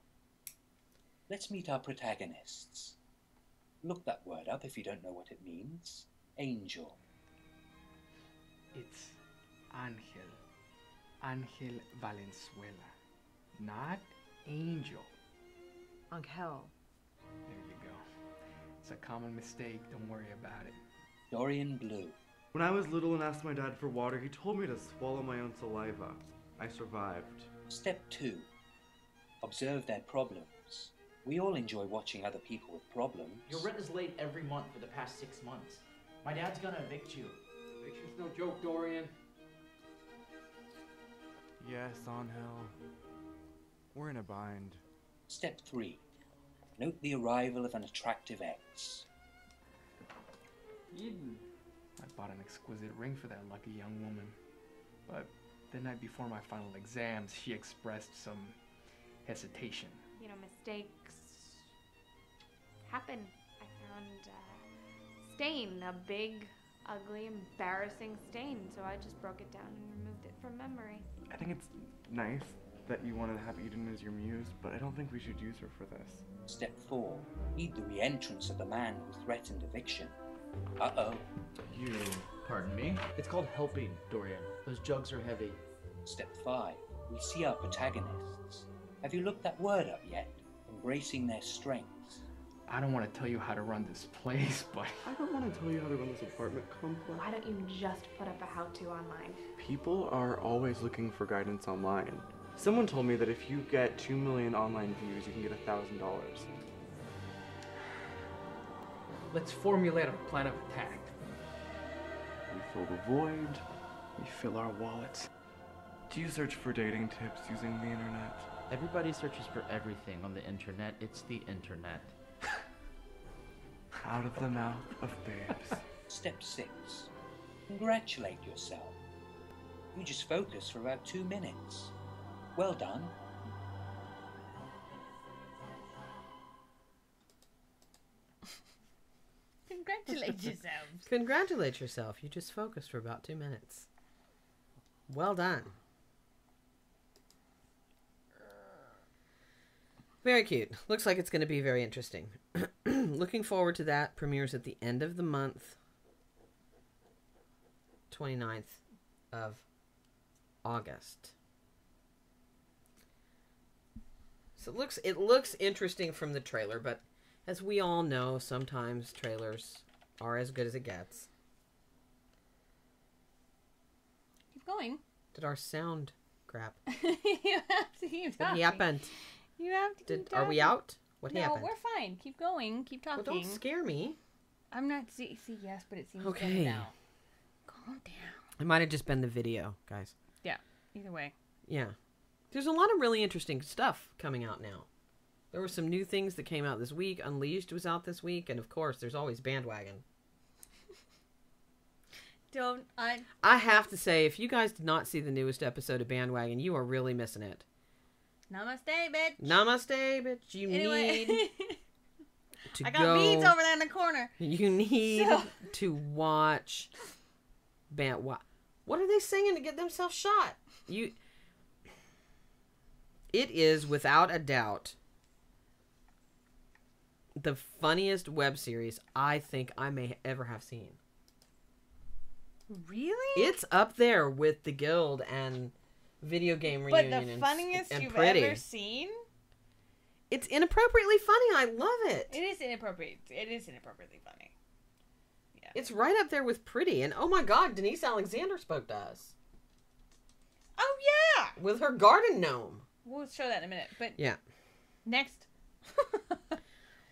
Let's meet our protagonists. Look that word up if you don't know what it means. Angel. It's Angel. Angel Valenzuela. Not Angel. Angel. There you go. It's a common mistake. Don't worry about it. Dorian Blue. When I was little and asked my dad for water, he told me to swallow my own saliva. I survived. Step 2. Observe their problems. We all enjoy watching other people with problems. Your rent is late every month for the past 6 months. My dad's gonna evict you. Eviction's no joke, Dorian. Yes, Angel. We're in a bind. Step 3. Note the arrival of an attractive ex. Eden. I bought an exquisite ring for that lucky young woman. But the night before my final exams, she expressed some hesitation. You know, mistakes happen. I found a stain, a big, ugly, embarrassing stain, so I just broke it down and removed it from memory. I think it's nice that you want to have Eden as your muse, but I don't think we should use her for this. Step 4. Heed the re-entrance of the man who threatened eviction. Uh-oh. You, pardon me? It's called helping, Dorian. Those jugs are heavy. Step 5. We see our protagonists. Have you looked that word up yet? Embracing their strengths. I don't want to tell you how to run this place, but... I don't want to tell you how to run this apartment complex. Why don't you just put up a how-to online? People are always looking for guidance online. Someone told me that if you get 2 million online views, you can get $1,000. Let's formulate a plan of attack. We fill the void. We fill our wallets. Do you search for dating tips using the internet? Everybody searches for everything on the internet. It's the internet. Out of the mouth of babes. Step 6. Congratulate yourself. You just focus for about 2 minutes. Well done. Congratulate yourself. Congratulate yourself. You just focused for about 2 minutes. Well done. Very cute. Looks like it's going to be very interesting. Looking forward to that. Premieres at the end of the month. 29th of August. So it looks interesting from the trailer, but as we all know, sometimes trailers are as good as it gets. Keep going. Did our sound crap? You have to keep talking. What happened? You have to keep talking. Are we out? What no, happened? No, we're fine. Keep going. Keep talking. Well, don't scare me. I'm not... See, yes, but it seems okay. better now. Calm down. It might have just been the video, guys. Yeah, either way. Yeah. There's a lot of really interesting stuff coming out now. There were some new things that came out this week. Unleashed was out this week. And, of course, there's always Bandwagon. I have to say, if you guys did not see the newest episode of Bandwagon, you are really missing it. Namaste, bitch. Namaste, bitch. You need to I got beads over there in the corner. You need to watch What are they singing to get themselves shot? It is, without a doubt, the funniest web series I think I may ever have seen. Really? It's up there with The Guild and Video Game Reunion. But the funniest and you've Pretty. ever seen? It's inappropriately funny. I love it. It is inappropriate. It is inappropriately funny. Yeah. It's right up there with Pretty. And oh my God, Denise Alexander spoke to us. Oh, yeah! With her garden gnome. We'll show that in a minute. But yeah. Next.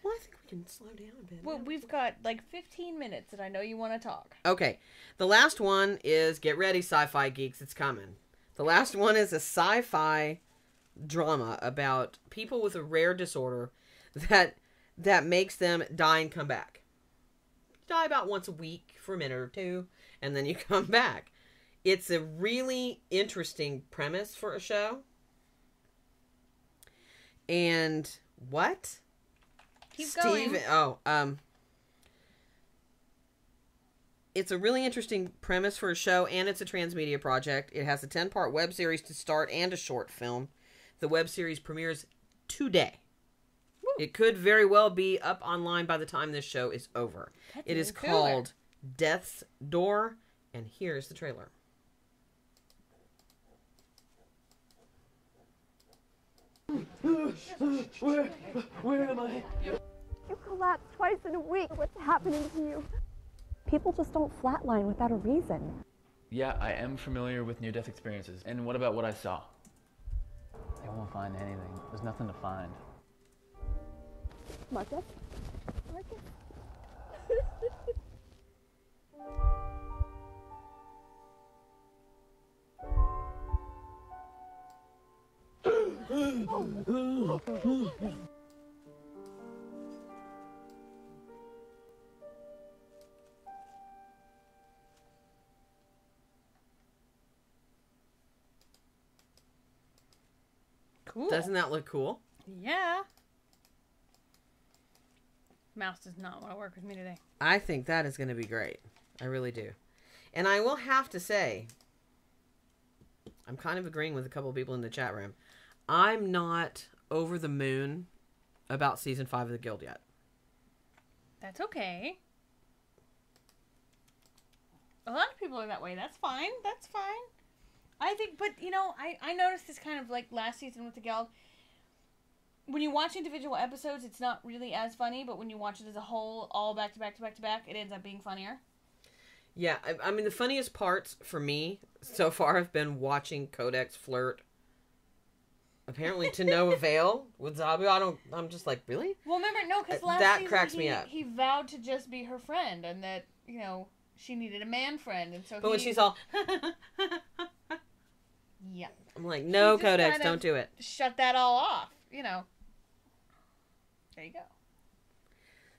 Well, I think we can slow down a bit. Well, we've got like 15 minutes and I know you want to talk. Okay. The last one is, get ready, sci-fi geeks, it's coming. The last one is a sci-fi drama about people with a rare disorder that makes them die and come back. You die about once a week for a minute or two, and then you come back. It's a really interesting premise for a show. And what? Keep going. It's a really interesting premise for a show, and it's a transmedia project. It has a 10-part web series to start and a short film. The web series premieres today. Woo. It could very well be up online by the time this show is over. It is called Death's Door, and here's the trailer. Where am I? You collapsed twice in a week. What's happening to you? People just don't flatline without a reason. Yeah, I am familiar with near-death experiences. And what about what I saw? They won't find anything. There's nothing to find. Marcus? Marcus? Cool. Doesn't that look cool? Yeah. Mouse does not want to work with me today. I think that is going to be great. I really do. And I will have to say, I'm kind of agreeing with a couple of people in the chat room. I'm not over the moon about season 5 of The Guild yet. That's okay. A lot of people are that way. That's fine. That's fine. I think, but, you know, I noticed this kind of like last season with The Guild. When you watch individual episodes, it's not really as funny, but when you watch it as a whole, all back to back to back to back, it ends up being funnier. Yeah, I mean, the funniest parts for me so far have been watching Codex flirt, apparently to no avail, with Zabu. I'm just like, really? Well, remember, no, because last that season cracks me up. He vowed to just be her friend, and that, you know, she needed a man friend, and so But when she's all... Yeah. I'm like, no, She just Codex, kind of don't do it. Shut that all off. You know. There you go.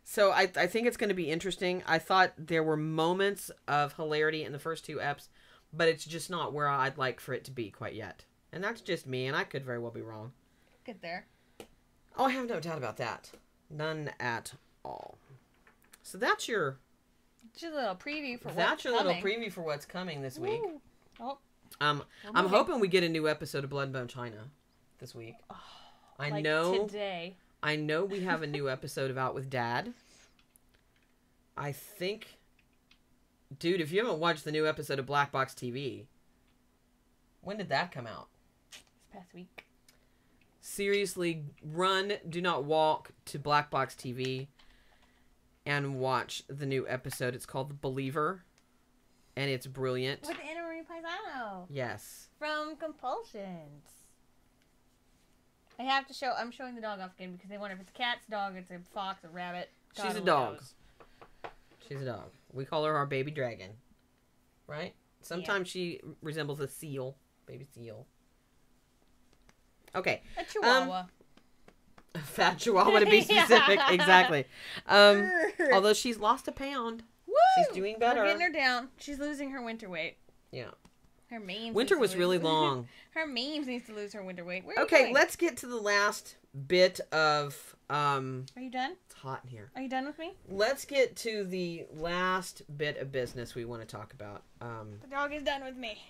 So I think it's going to be interesting. I thought there were moments of hilarity in the first 2 eps, but it's just not where I'd like for it to be quite yet. And that's just me, and I could very well be wrong. Get there. Oh, I have no doubt about that. None at all. So that's your... Just a little preview for what's That's your coming. little preview for what's coming this week. Woo. Oh. I'm hoping we get a new episode of Blood and Bone China this week. I like know today. I know we have a new episode of Out with Dad. I think, dude, if you haven't watched the new episode of Black Box TV, when did that come out? This past week. Seriously, run, do not walk to Black Box TV and watch the new episode. It's called The Believer, and it's brilliant. With Anna Marie Paisano. Yes. From Compulsions. I'm showing the dog off again because they wonder if it's a cat's dog, it's a fox, a rabbit. God She's a only dog. knows. She's a dog. We call her our baby dragon. Right? Sometimes she resembles a seal. Baby seal. Okay. A chihuahua. A fat chihuahua to be specific. Exactly. Although she's lost a pound. Woo! She's doing better. We're getting her down. She's losing her winter weight. Yeah. Her memes. Winter needs was to really lose- long. Her memes needs to lose her winter weight. Where are you Okay, going? let's get to the last bit of... Are you done? It's hot in here. Are you done with me? Let's get to the last bit of business we want to talk about. The dog is done with me.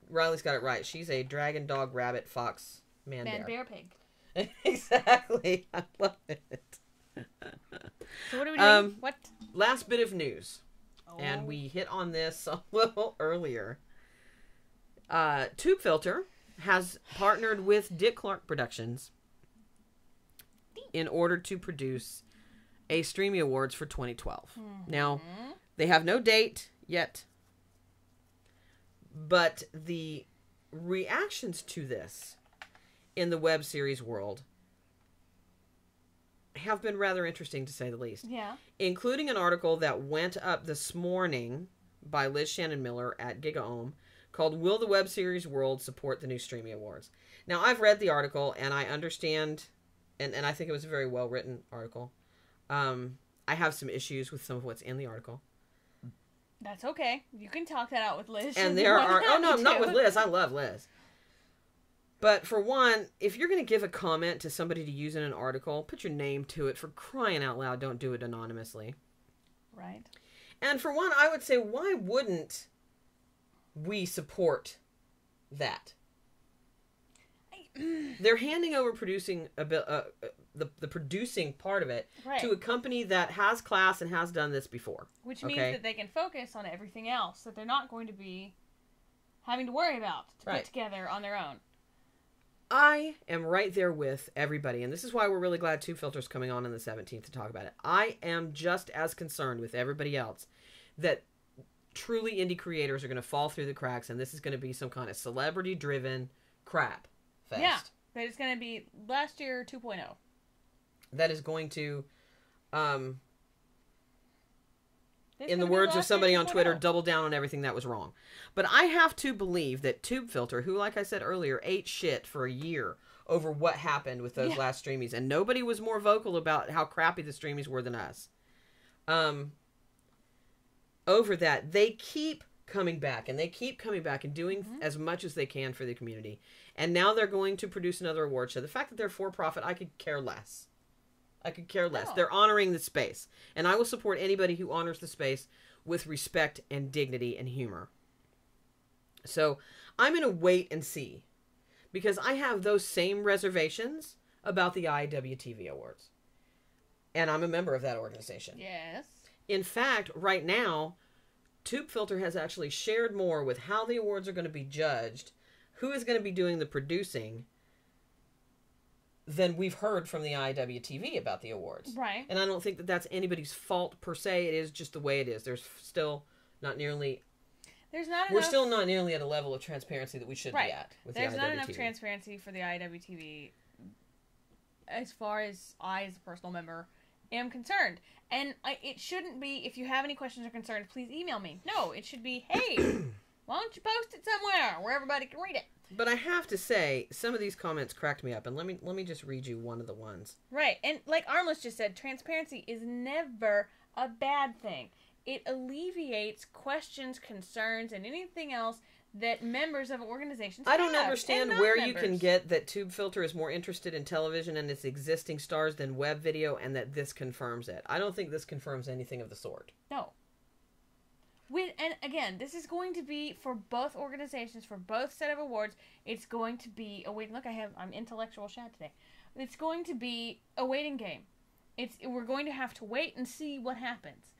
Riley's got it right. She's a dragon, dog, rabbit, fox, man, Bear, pig. Exactly. I love it. So what are we doing? What? Last bit of news. And we hit on this a little earlier. Tube Filter has partnered with Dick Clark Productions in order to produce a Streamy Awards for 2012. Now, they have no date yet, but the reactions to this in the web series world have been rather interesting, to say the least. Yeah. Including an article that went up this morning by Liz Shannon Miller at GigaOM called Will the Web Series World Support the New Streamy Awards? Now, I've read the article, and I understand, and I think it was a very well-written article. I have some issues with some of what's in the article. That's okay. You can talk that out with Liz. And there are... Oh, no, not with Liz. I love Liz. But for one, if you're going to give a comment to somebody to use in an article, put your name to it. For crying out loud, don't do it anonymously. Right. And for one, I would say, why wouldn't we support that? They're handing over producing the producing part of it to a company that has class and has done this before. Which means that they can focus on everything else that they're not going to be having to worry about to put together on their own. I am right there with everybody, and this is why we're really glad Tube Filter's coming on the 17th to talk about it. I am just as concerned with everybody else that truly indie creators are going to fall through the cracks, and this is going to be some kind of celebrity-driven crap fest. Yeah, that it's going to be last year 2.0. That is going to, in the words of somebody on Twitter, double down on everything that was wrong. But I have to believe that Tube Filter, who, like I said earlier, ate shit for a year over what happened with those last streamies, and nobody was more vocal about how crappy the streamies were than us. Over that, they keep coming back, and they keep coming back and doing as much as they can for the community. And now they're going to produce another award show. The fact that they're for-profit, I could care less. I could care less. They're honoring the space. And I will support anybody who honors the space with respect and dignity and humor. So I'm going to wait and see. Because I have those same reservations about the IWTV Awards. And I'm a member of that organization. Yes. In fact, right now, Tube Filter has actually shared more with how the awards are going to be judged, who is going to be doing the producing, than we've heard from the IWTV about the awards. Right. And I don't think that that's anybody's fault per se. It is just the way it is. There's still not nearly... We're still not nearly at a level of transparency that we should be at with There's the IWTV. not enough transparency for the IWTV as far as I, as a personal member, am concerned. And it shouldn't be, if you have any questions or concerns, please email me. No, it should be, hey, Why don't you post it somewhere where everybody can read it? But I have to say, some of these comments cracked me up, and let me just read you one of the ones. Right, and like Armless just said, transparency is never a bad thing. It alleviates questions, concerns, and anything else that members of organizations I don't have, understand and where you can non-members. get that Tube Filter is more interested in television and its existing stars than web video, and that this confirms it. I don't think this confirms anything of the sort. No. And again, this is going to be for both organizations, for both set of awards. It's going to be a wait. Look, I'm intellectual Shad today. It's going to be a waiting game. We're going to have to wait and see what happens.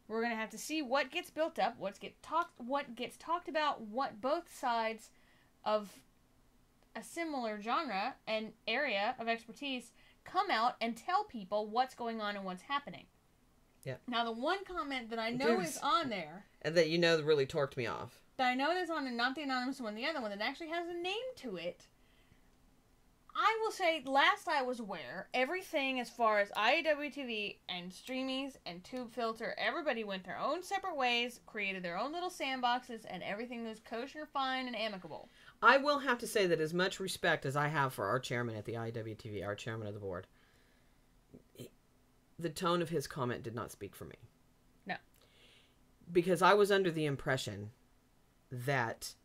We're going to have to see what gets built up, what gets talked about, what both sides of a similar genre and area of expertise come out and tell people what's going on and what's happening. Yeah. Now, the one comment that I know is on there, And that really torqued me off. that I know is on, and not the anonymous one, the other one that actually has a name to it. I will say, last I was aware, everything as far as IAWTV and Streamies and Tube Filter, everybody went their own separate ways, created their own little sandboxes, and everything was kosher, fine, and amicable. I will have to say that as much respect as I have for our chairman at the IWTV, our chairman of the board, the tone of his comment did not speak for me. No. Because I was under the impression that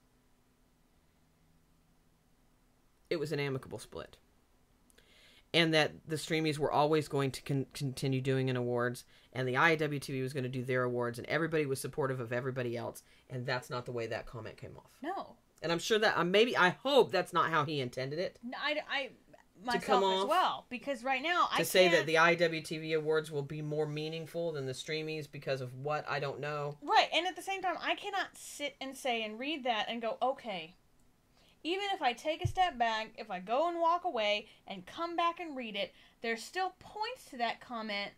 it was an amicable split. And that the Streamies were always going to continue doing an awards, and the IWTV was going to do their awards, and everybody was supportive of everybody else, and that's not the way that comment came off. No. And I'm sure that, I hope that's not how he intended it. I To come myself as off, well, because right now I to say can't... that the IWTV awards will be more meaningful than the Streamies because of what, I don't know. Right, and at the same time, I cannot sit and say and read that and go, okay, even if I take a step back, if I go and walk away and come back and read it, there's still points to that comment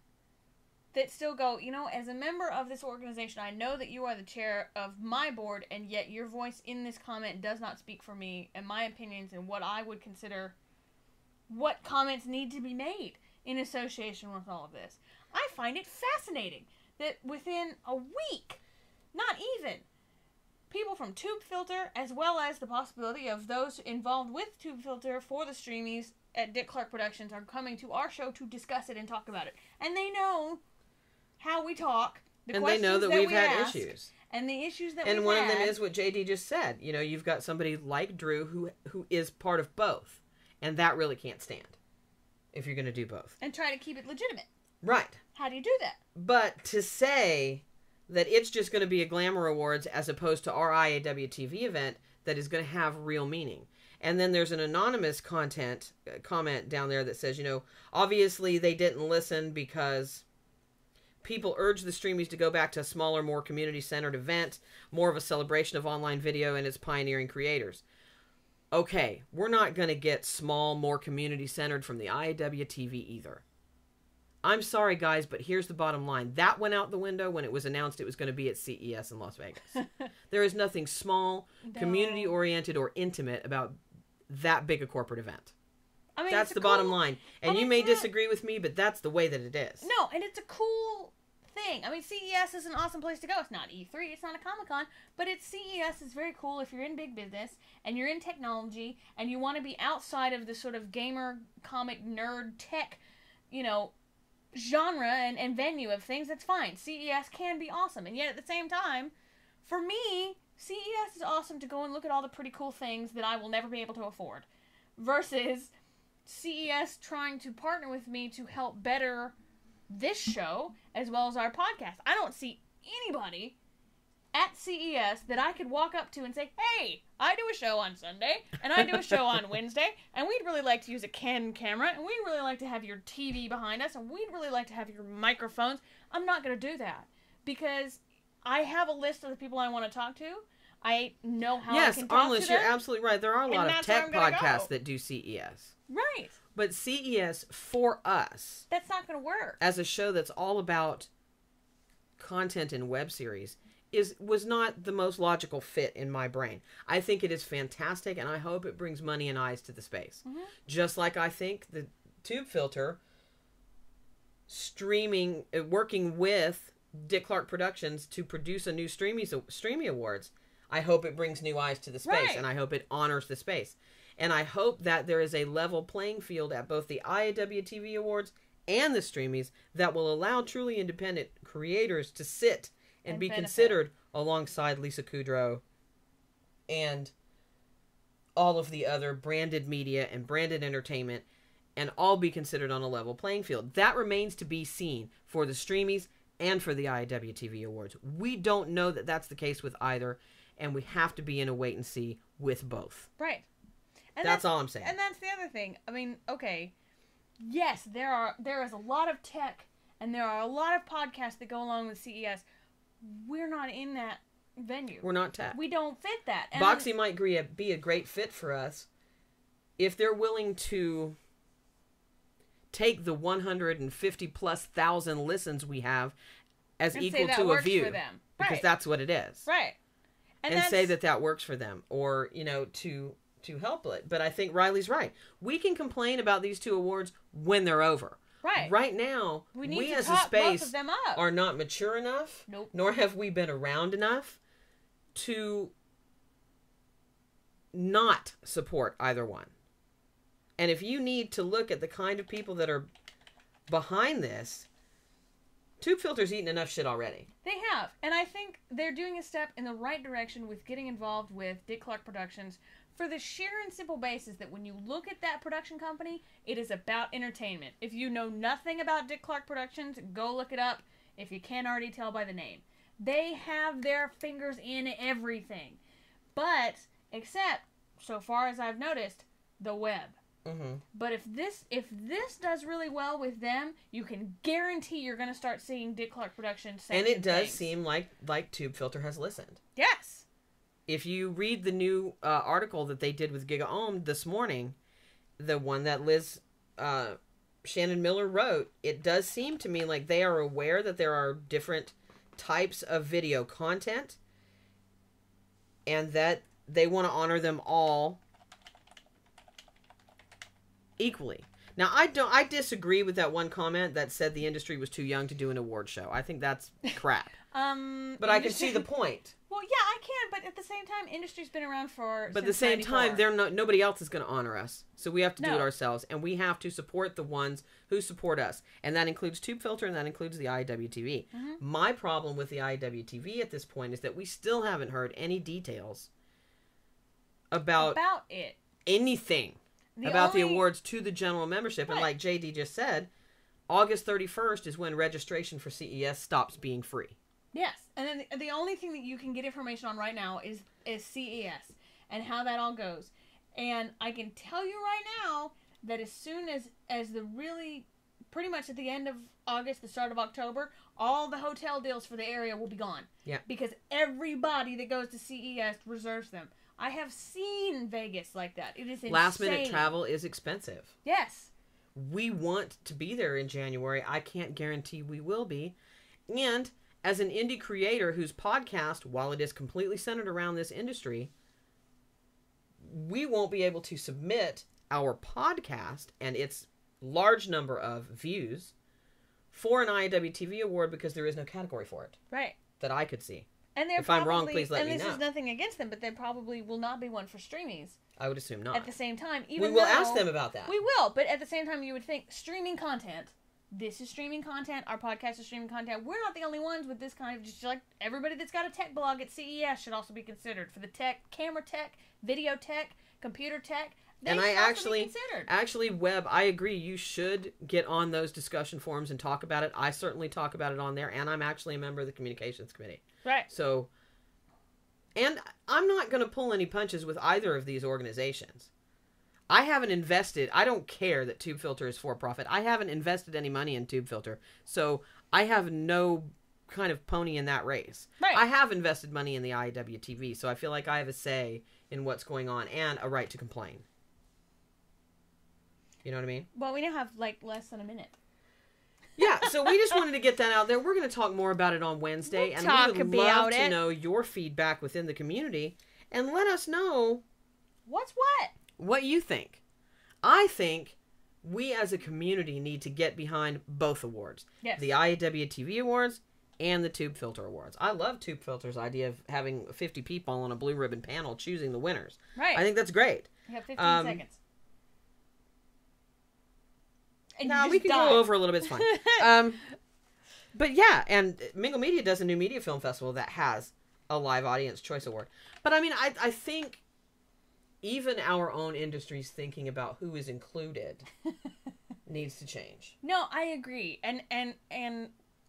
that still go, as a member of this organization, I know that you are the chair of my board, and yet your voice in this comment does not speak for me and my opinions and what I would consider what comments need to be made in association with all of this. I find it fascinating that within a week, not even, people from Tube Filter, as well as the possibility of those involved with Tube Filter for the Streamies at Dick Clark Productions, are coming to our show to discuss it and talk about it. And they know how we talk, the And they questions know that we've we had ask, issues. and the issues that we've And one of them had. is what JD just said. You've got somebody like Drew who is part of both. And that really can't stand if you're going to do both. And try to keep it legitimate. Right. How do you do that? But to say that it's just going to be a Glamour Awards as opposed to our IAWTV event that is going to have real meaning. And then there's an anonymous comment down there that says, obviously they didn't listen because people urged the Streamies to go back to a smaller, more community-centered event, more of a celebration of online video and its pioneering creators. Okay, we're not going to get small, more community-centered from the IWTV either. I'm sorry, guys, but here's the bottom line. That went out the window when it was announced it was going to be at CES in Las Vegas. There is nothing small, community-oriented, or intimate about that big a corporate event. I mean, that's the bottom line. And you may disagree with me, but that's the way that it is. No, and it's a cool thing. I mean, CES is an awesome place to go. It's not E3, it's not a Comic-Con, but CES is very cool if you're in big business and you're in technology and you want to be outside of the sort of gamer, comic, nerd, tech, genre and venue of things. That's fine. CES can be awesome. And yet at the same time, for me, CES is awesome to go and look at all the pretty cool things that I will never be able to afford. Versus CES trying to partner with me to help better this show as well as our podcast. I don't see anybody at CES that I could walk up to and say, hey, I do a show on Sunday, and I do a show on Wednesday, and we'd really like to use a Canon camera, and we'd really like to have your TV behind us, and we'd really like to have your microphones. I'm not going to do that because I have a list of the people I want to talk to. I know how I can talk to them. You're absolutely right. There are a lot of tech podcasts that do CES. Right. But CES, for us, that's not going to work. As a show that's all about content and web series, was not the most logical fit in my brain. I think it is fantastic, and I hope it brings money and eyes to the space. Mm-hmm. Just like I think the Tube Filter working with Dick Clark Productions to produce a new Streamy Awards, I hope it brings new eyes to the space, Right. and I hope it honors the space. And I hope that there is a level playing field at both the IWTV Awards and the Streamies that will allow truly independent creators to sit and be benefit. considered alongside Lisa Kudrow and all of the other branded media and branded entertainment, and all be considered on a level playing field. That remains to be seen for the Streamies and for the IWTV Awards. We don't know that that's the case with either, and we have to be in a wait and see with both. Right. And That's all I'm saying. And that's the other thing. I mean, okay, yes, there is a lot of tech, and there are a lot of podcasts that go along with CES. We're not in that venue. We're not tech. We don't fit that. And Boxy might be a great fit for us if they're willing to take the 150,000+ listens we have as And say equal that to a works view. for them. Because Right. that's what it is. Right. And say that works for them, or, you know, to help it. But I think Riley's right. We can complain about these two awards when they're over. Right. Right now, We need we to as a top both space of them up. are not mature enough, Nope. nor have we been around enough to not support either one. And if you need to look at the kind of people that are behind this, Tube Filter's eaten enough shit already. They have. And I think they're doing a step in the right direction with getting involved with Dick Clark Productions for the sheer and simple basis that when you look at that production company, it is about entertainment. If you know nothing about Dick Clark Productions, go look it up if you can't already tell by the name. They have their fingers in everything. But, except, so far as I've noticed, the web. Mm-hmm. But if this does really well with them, you can guarantee you're going to start seeing Dick Clark Productions. And it does seem like Tube Filter has listened. Yes. If you read the new article that they did with Giga Ohm this morning, the one that Liz Shannon Miller wrote, it does seem to me like they are aware that there are different types of video content, and that they want to honor them all equally. Now, I disagree with that one comment that said the industry was too young to do an award show. I think that's crap. But I can see the point. Well, yeah, I can, but at the same time, industry's been around for. But at the same time, nobody else is going to honor us, so we have to do No. it ourselves, and we have to support the ones who support us, and that includes Tube Filter, and that includes the IWTV. Mhm. My problem with the IWTV at this point is that we still haven't heard any details about it. anything about the awards to the general membership, and like JD just said, August 31st is when registration for CES stops being free. Yes, and then the only thing that you can get information on right now is CES and how that all goes. And I can tell you right now that as soon as the really, pretty much at the end of August, the start of October, all the hotel deals for the area will be gone. Yeah. Because everybody that goes to CES reserves them. I have seen Vegas like that. It is insane. Last minute travel is expensive. Yes. We want to be there in January. I can't guarantee we will be. And as an indie creator whose podcast, while it is completely centered around this industry, we won't be able to submit our podcast and its large number of views for an IWTV award because there is no category for it. Right. That I could see. And they're if I'm wrong, please let me And know. this is nothing against them, but there probably will not be one for streamies. I would assume not. At the same time, We even will though- ask them about that. We will, but at the same time, you would think streaming content. This is streaming content. Our podcast is streaming content. We're not the only ones with this kind of, just like everybody that's got a tech blog at CES should also be considered for the tech, camera tech, video tech, computer tech. They And I should also be considered. actually, Webb, I agree. You should get on those discussion forums and talk about it. I certainly talk about it on there, and I'm actually a member of the communications committee. Right. So, and I'm not going to pull any punches with either of these organizations. I haven't invested. I don't care that Tube Filter is for profit. I haven't invested any money in Tube Filter, so I have no kind of pony in that race. Right. I have invested money in the IWTV, so I feel like I have a say in what's going on and a right to complain. You know what I mean? Well, we now have like less than a minute. Yeah, so we just wanted to get that out there. We're going to talk more about it on Wednesday, We'll and talk we would love about to it. know your feedback within the community, and let us know What's what you think. I think we as a community need to get behind both awards. Yes. The IWTV Awards and the Tube Filter Awards. I love Tube Filter's idea of having 50 people on a blue ribbon panel choosing the winners. Right. I think that's great. You have 15 seconds. And No, we can go over a little bit. It's fine. But yeah, and Mingle Media does a new media film festival that has a live audience choice award. But I mean, I think even our own industry's thinking about who is included needs to change. No, I agree. And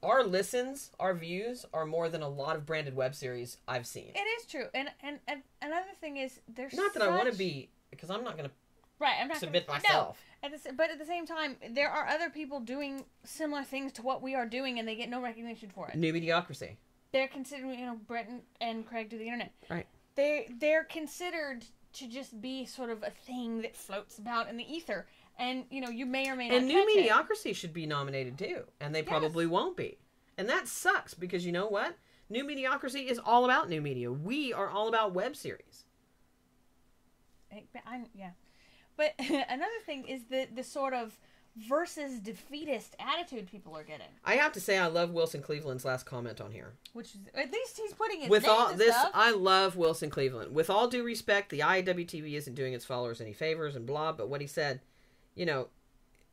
our listens, our views are more than a lot of branded web series I've seen. it is true. And another thing is there's Not that I want to be, because I'm not going to right. I'm not submit gonna, myself. No. But at the same time, there are other people doing similar things to what we are doing, and they get no recognition for it. New mediocrity. They're considered, Brent and Craig do the internet. Right. They're considered to just be sort of a thing that floats about in the ether, and you may or may not. And New catch it. Mediocrity should be nominated too, and they probably won't be. And that sucks, because you know what? New Mediocrity is all about new media. We are all about web series. Yeah. But another thing is the sort of versus defeatist attitude people are getting. I have to say, I love Wilson Cleveland's last comment on here. Which is, at least he's putting his With name all and this, stuff. I love Wilson Cleveland. With all due respect, the IWTV isn't doing its followers any favors and blah. But what he said,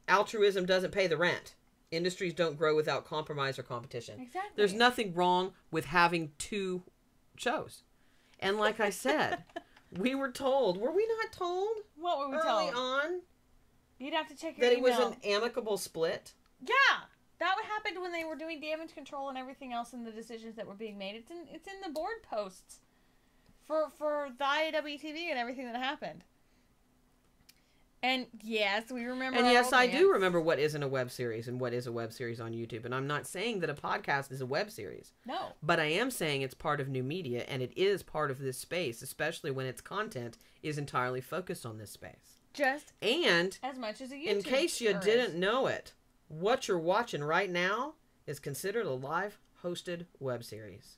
altruism doesn't pay the rent. Industries don't grow without compromise or competition. Exactly. There's nothing wrong with having two shows. And like I said, we were told. Were we not told? What were we early told? on? You'd have to check your That it email. was an amicable split. Yeah, that happened when they were doing damage control and everything else, and the decisions that were being made. It's in the board posts for the IWTV and everything that happened. And yes, we remember. And our yes, old I rants. do remember what isn't a web series and what is a web series on YouTube. And I'm not saying that a podcast is a web series. No. But I am saying it's part of new media, and it is part of this space, especially when its content is entirely focused on this space. Just and as much as a YouTube. In case you is. didn't know it, what you're watching right now is considered a live hosted web series.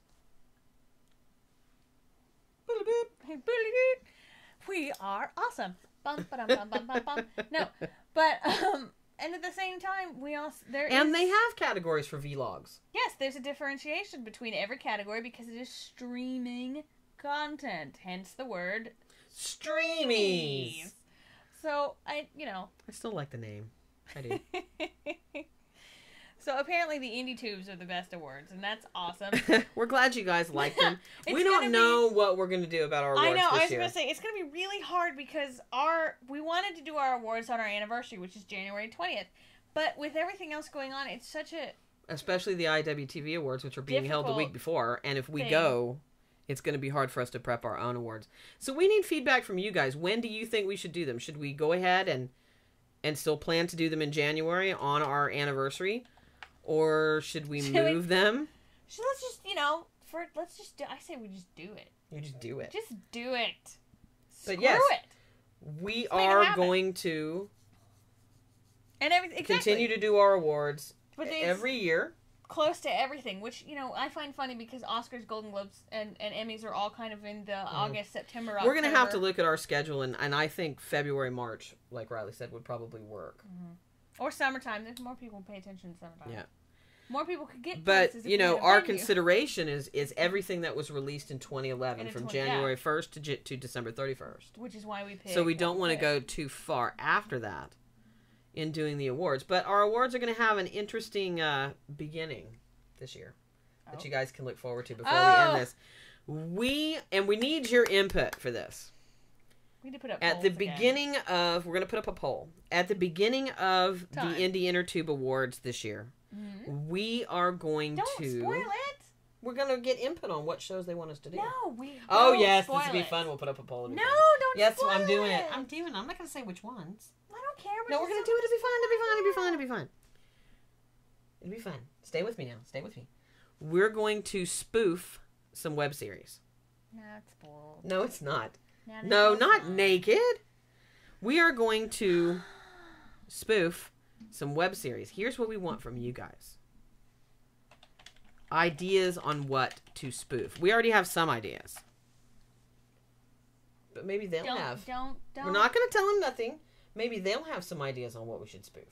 We are awesome. Bum, ba-dum, bum, bum, bum, bum. No, but and at the same time, we also they have categories for vlogs. Yes, there's a differentiation between every category because it is streaming content. Hence the word streamies. So I still like the name. I do. So apparently the Indie Tubes are the best awards, and that's awesome. We're glad you guys like them. It's We don't know what we're going to do about our awards I know. this I was year. going to say it's going to be really hard because we wanted to do our awards on our anniversary, which is January 20th, but with everything else going on, it's such a Especially the IWTV awards, which are being held the week difficult before, and if we thing. go, it's going to be hard for us to prep our own awards. So we need feedback from you guys. When do you think we should do them? Should we go ahead and still plan to do them in January on our anniversary? Or should we move them? So let's just, I say we just do it. You just do it. Just do it. But Screw yes, it. we make it are happen. going to And exactly. continue to do our awards But it's every year. Close to everything, which, I find funny because Oscars, Golden Globes, and Emmys are all kind of in the August, September, October. We're going to have to look at our schedule, and I think February, March, like Riley said, would probably work. Mm-hmm. Or summertime. There's more people who pay attention in summertime. Yeah. More people could get But, places if we had a our venue. consideration is everything that was released in 2011 And in from 20 yeah. January 1st to December 31st. Which is why we picked. So we don't want to go too far after that in doing the awards. But our awards are going to have an interesting beginning this year that you guys can look forward to before we end this. We need your input for this. We need to put up At the polls again. beginning of, we're going to put up a poll. At the beginning of Time. the Indie Intertube Awards this year, we are going Don't to... spoil it. We're going to get input on what shows they want us to do. No, we. Oh, don't yes, spoil this will be it. fun. We'll put up a poll. No, don't Yes, spoil I'm doing it. it. I'm not going to say which ones. I don't care. No, we're going to do it. It'll be fun. It'll be fun. It'll be fun. It'll be fun. It'll be fun. Stay with me now. Stay with me. We're going to spoof some web series. Not spoiled. No, it's not. Not No, spoiled. not naked. We are going to spoof some web series. Here's what we want from you guys. Ideas on what to spoof. We already have some ideas. But maybe they'll have. Don't. We're not going to tell them nothing. Maybe they'll have some ideas on what we should spoof.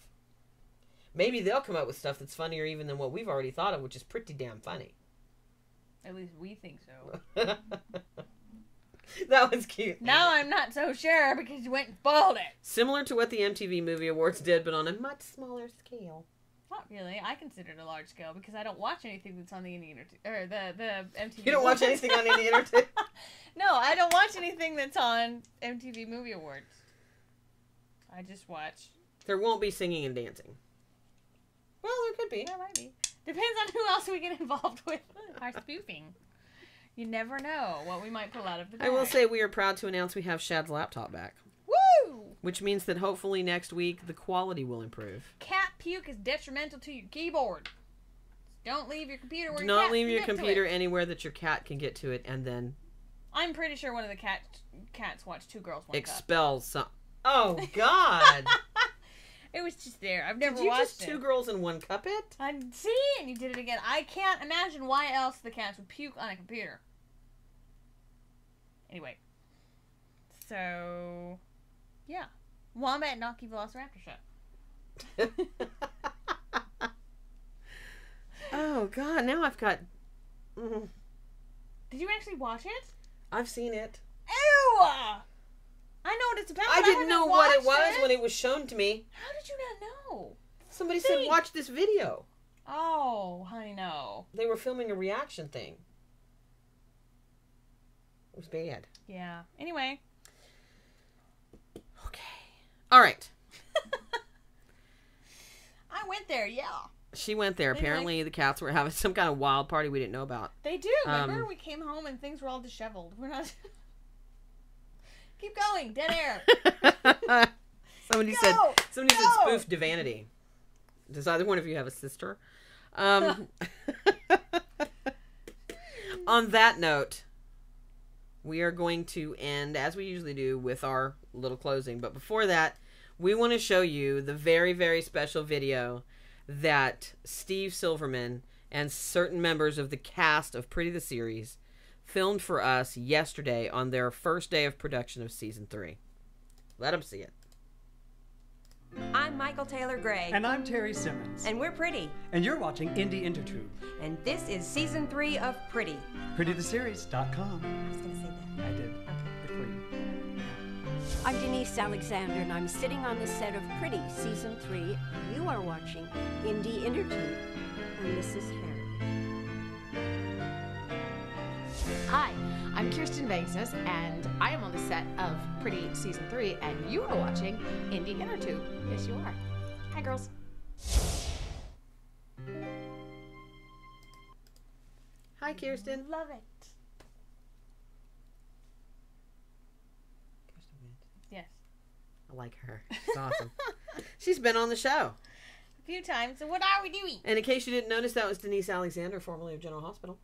Maybe they'll come up with stuff that's funnier even than what we've already thought of, which is pretty damn funny. At least we think so. That was cute. Now I'm not so sure because you went and spoiled it. Similar to what the MTV Movie Awards did, but on a much smaller scale. Not really. I consider it a large scale because I don't watch anything that's on the Indie Intertube or the MTV. You don't watch anything on Indie Intertube? No, I don't watch anything that's on MTV Movie Awards. I just watch. There won't be singing and dancing. Well, there could be. There might be. Depends on who else we get involved with our spoofing. You never know what we might pull out of the bag. I will say we are proud to announce we have Shad's laptop back. Woo! Which means that hopefully next week the quality will improve. Cat puke is detrimental to your keyboard. Don't leave your computer where Do your not cat leave can your get to computer it. anywhere that your cat can get to it and then I'm pretty sure one of the cats watched Two Girls, One Cup. expel some... Oh, God! It was just there. I've never Did you watched just it. 2 Girls in 1 Cup it? I see, and you did it again. I can't imagine why else the cats would puke on a computer. Anyway. So, yeah. Wombat Knocky Velociraptor show. Oh, God, now I've got... Did you actually watch it? I've seen it. Ew! I know what it's about. I didn't know what it was watched when it was shown to me. How did you not know? Somebody said, watch this video. Oh, honey, no. They were filming a reaction thing. It was bad. Yeah. Anyway. All right. I went there, yeah. She went there. Apparently, the cats were having some kind of wild party we didn't know about. They do. Remember, we came home and things were all disheveled. We're not... Keep going. Dead air. Somebody said spoof divinity. Does either one of you have a sister? On that note, we are going to end, as we usually do, with our little closing. But before that, we want to show you the very, very special video that Steve Silverman and certain members of the cast of Pretty the Series filmed for us yesterday on their first day of production of Season 3. Let them see it. I'm Michael Taylor Gray. And I'm Terry Simmons. And we're Pretty. And you're watching Indie Intertube. And this is Season 3 of Pretty. PrettyTheSeries.com. I was going to say that. I did. Good for you. I'm Denise Alexander, and I'm sitting on the set of Pretty Season 3. You are watching Indie Intertube, and this is Harry. Hi, I'm Kirsten Vegas, and I am on the set of Pretty Season 3, and you are watching Indie Intertube. Yes, you are. Hi, girls. Hi, Kirsten. Love it. Yes. I like her. She's awesome. She's been on the show. A few times. So what are we doing? And in case you didn't notice, that was Denise Alexander, formerly of General Hospital.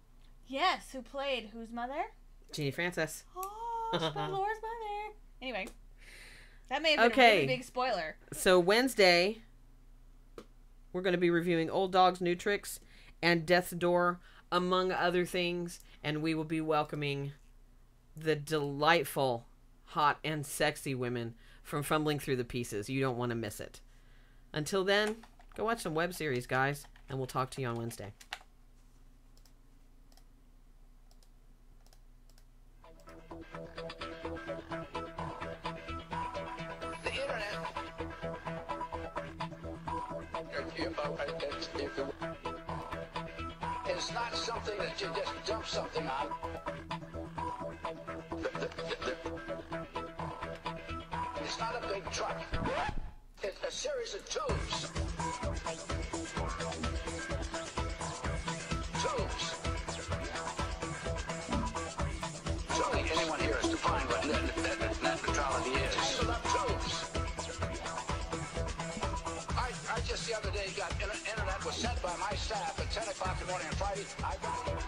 Yes, who played whose mother? Jeannie Francis. Oh, she played Laura's mother. Anyway, that may have been a really big spoiler. So Wednesday, we're going to be reviewing Old Dogs, New Tricks, and Death's Door, among other things. And we will be welcoming the delightful, hot, and sexy women from Fumbling Through the Pieces. You don't want to miss it. Until then, go watch some web series, guys, and we'll talk to you on Wednesday. The internet. It's not something that you just dump something on. It's not a big truck. It's a series of tubes. Tubes. Surely anyone here has defined what net neutrality is. Tangled up tubes. I just the other day got internet was sent by my staff at 10 o'clock in the morning on Friday. I got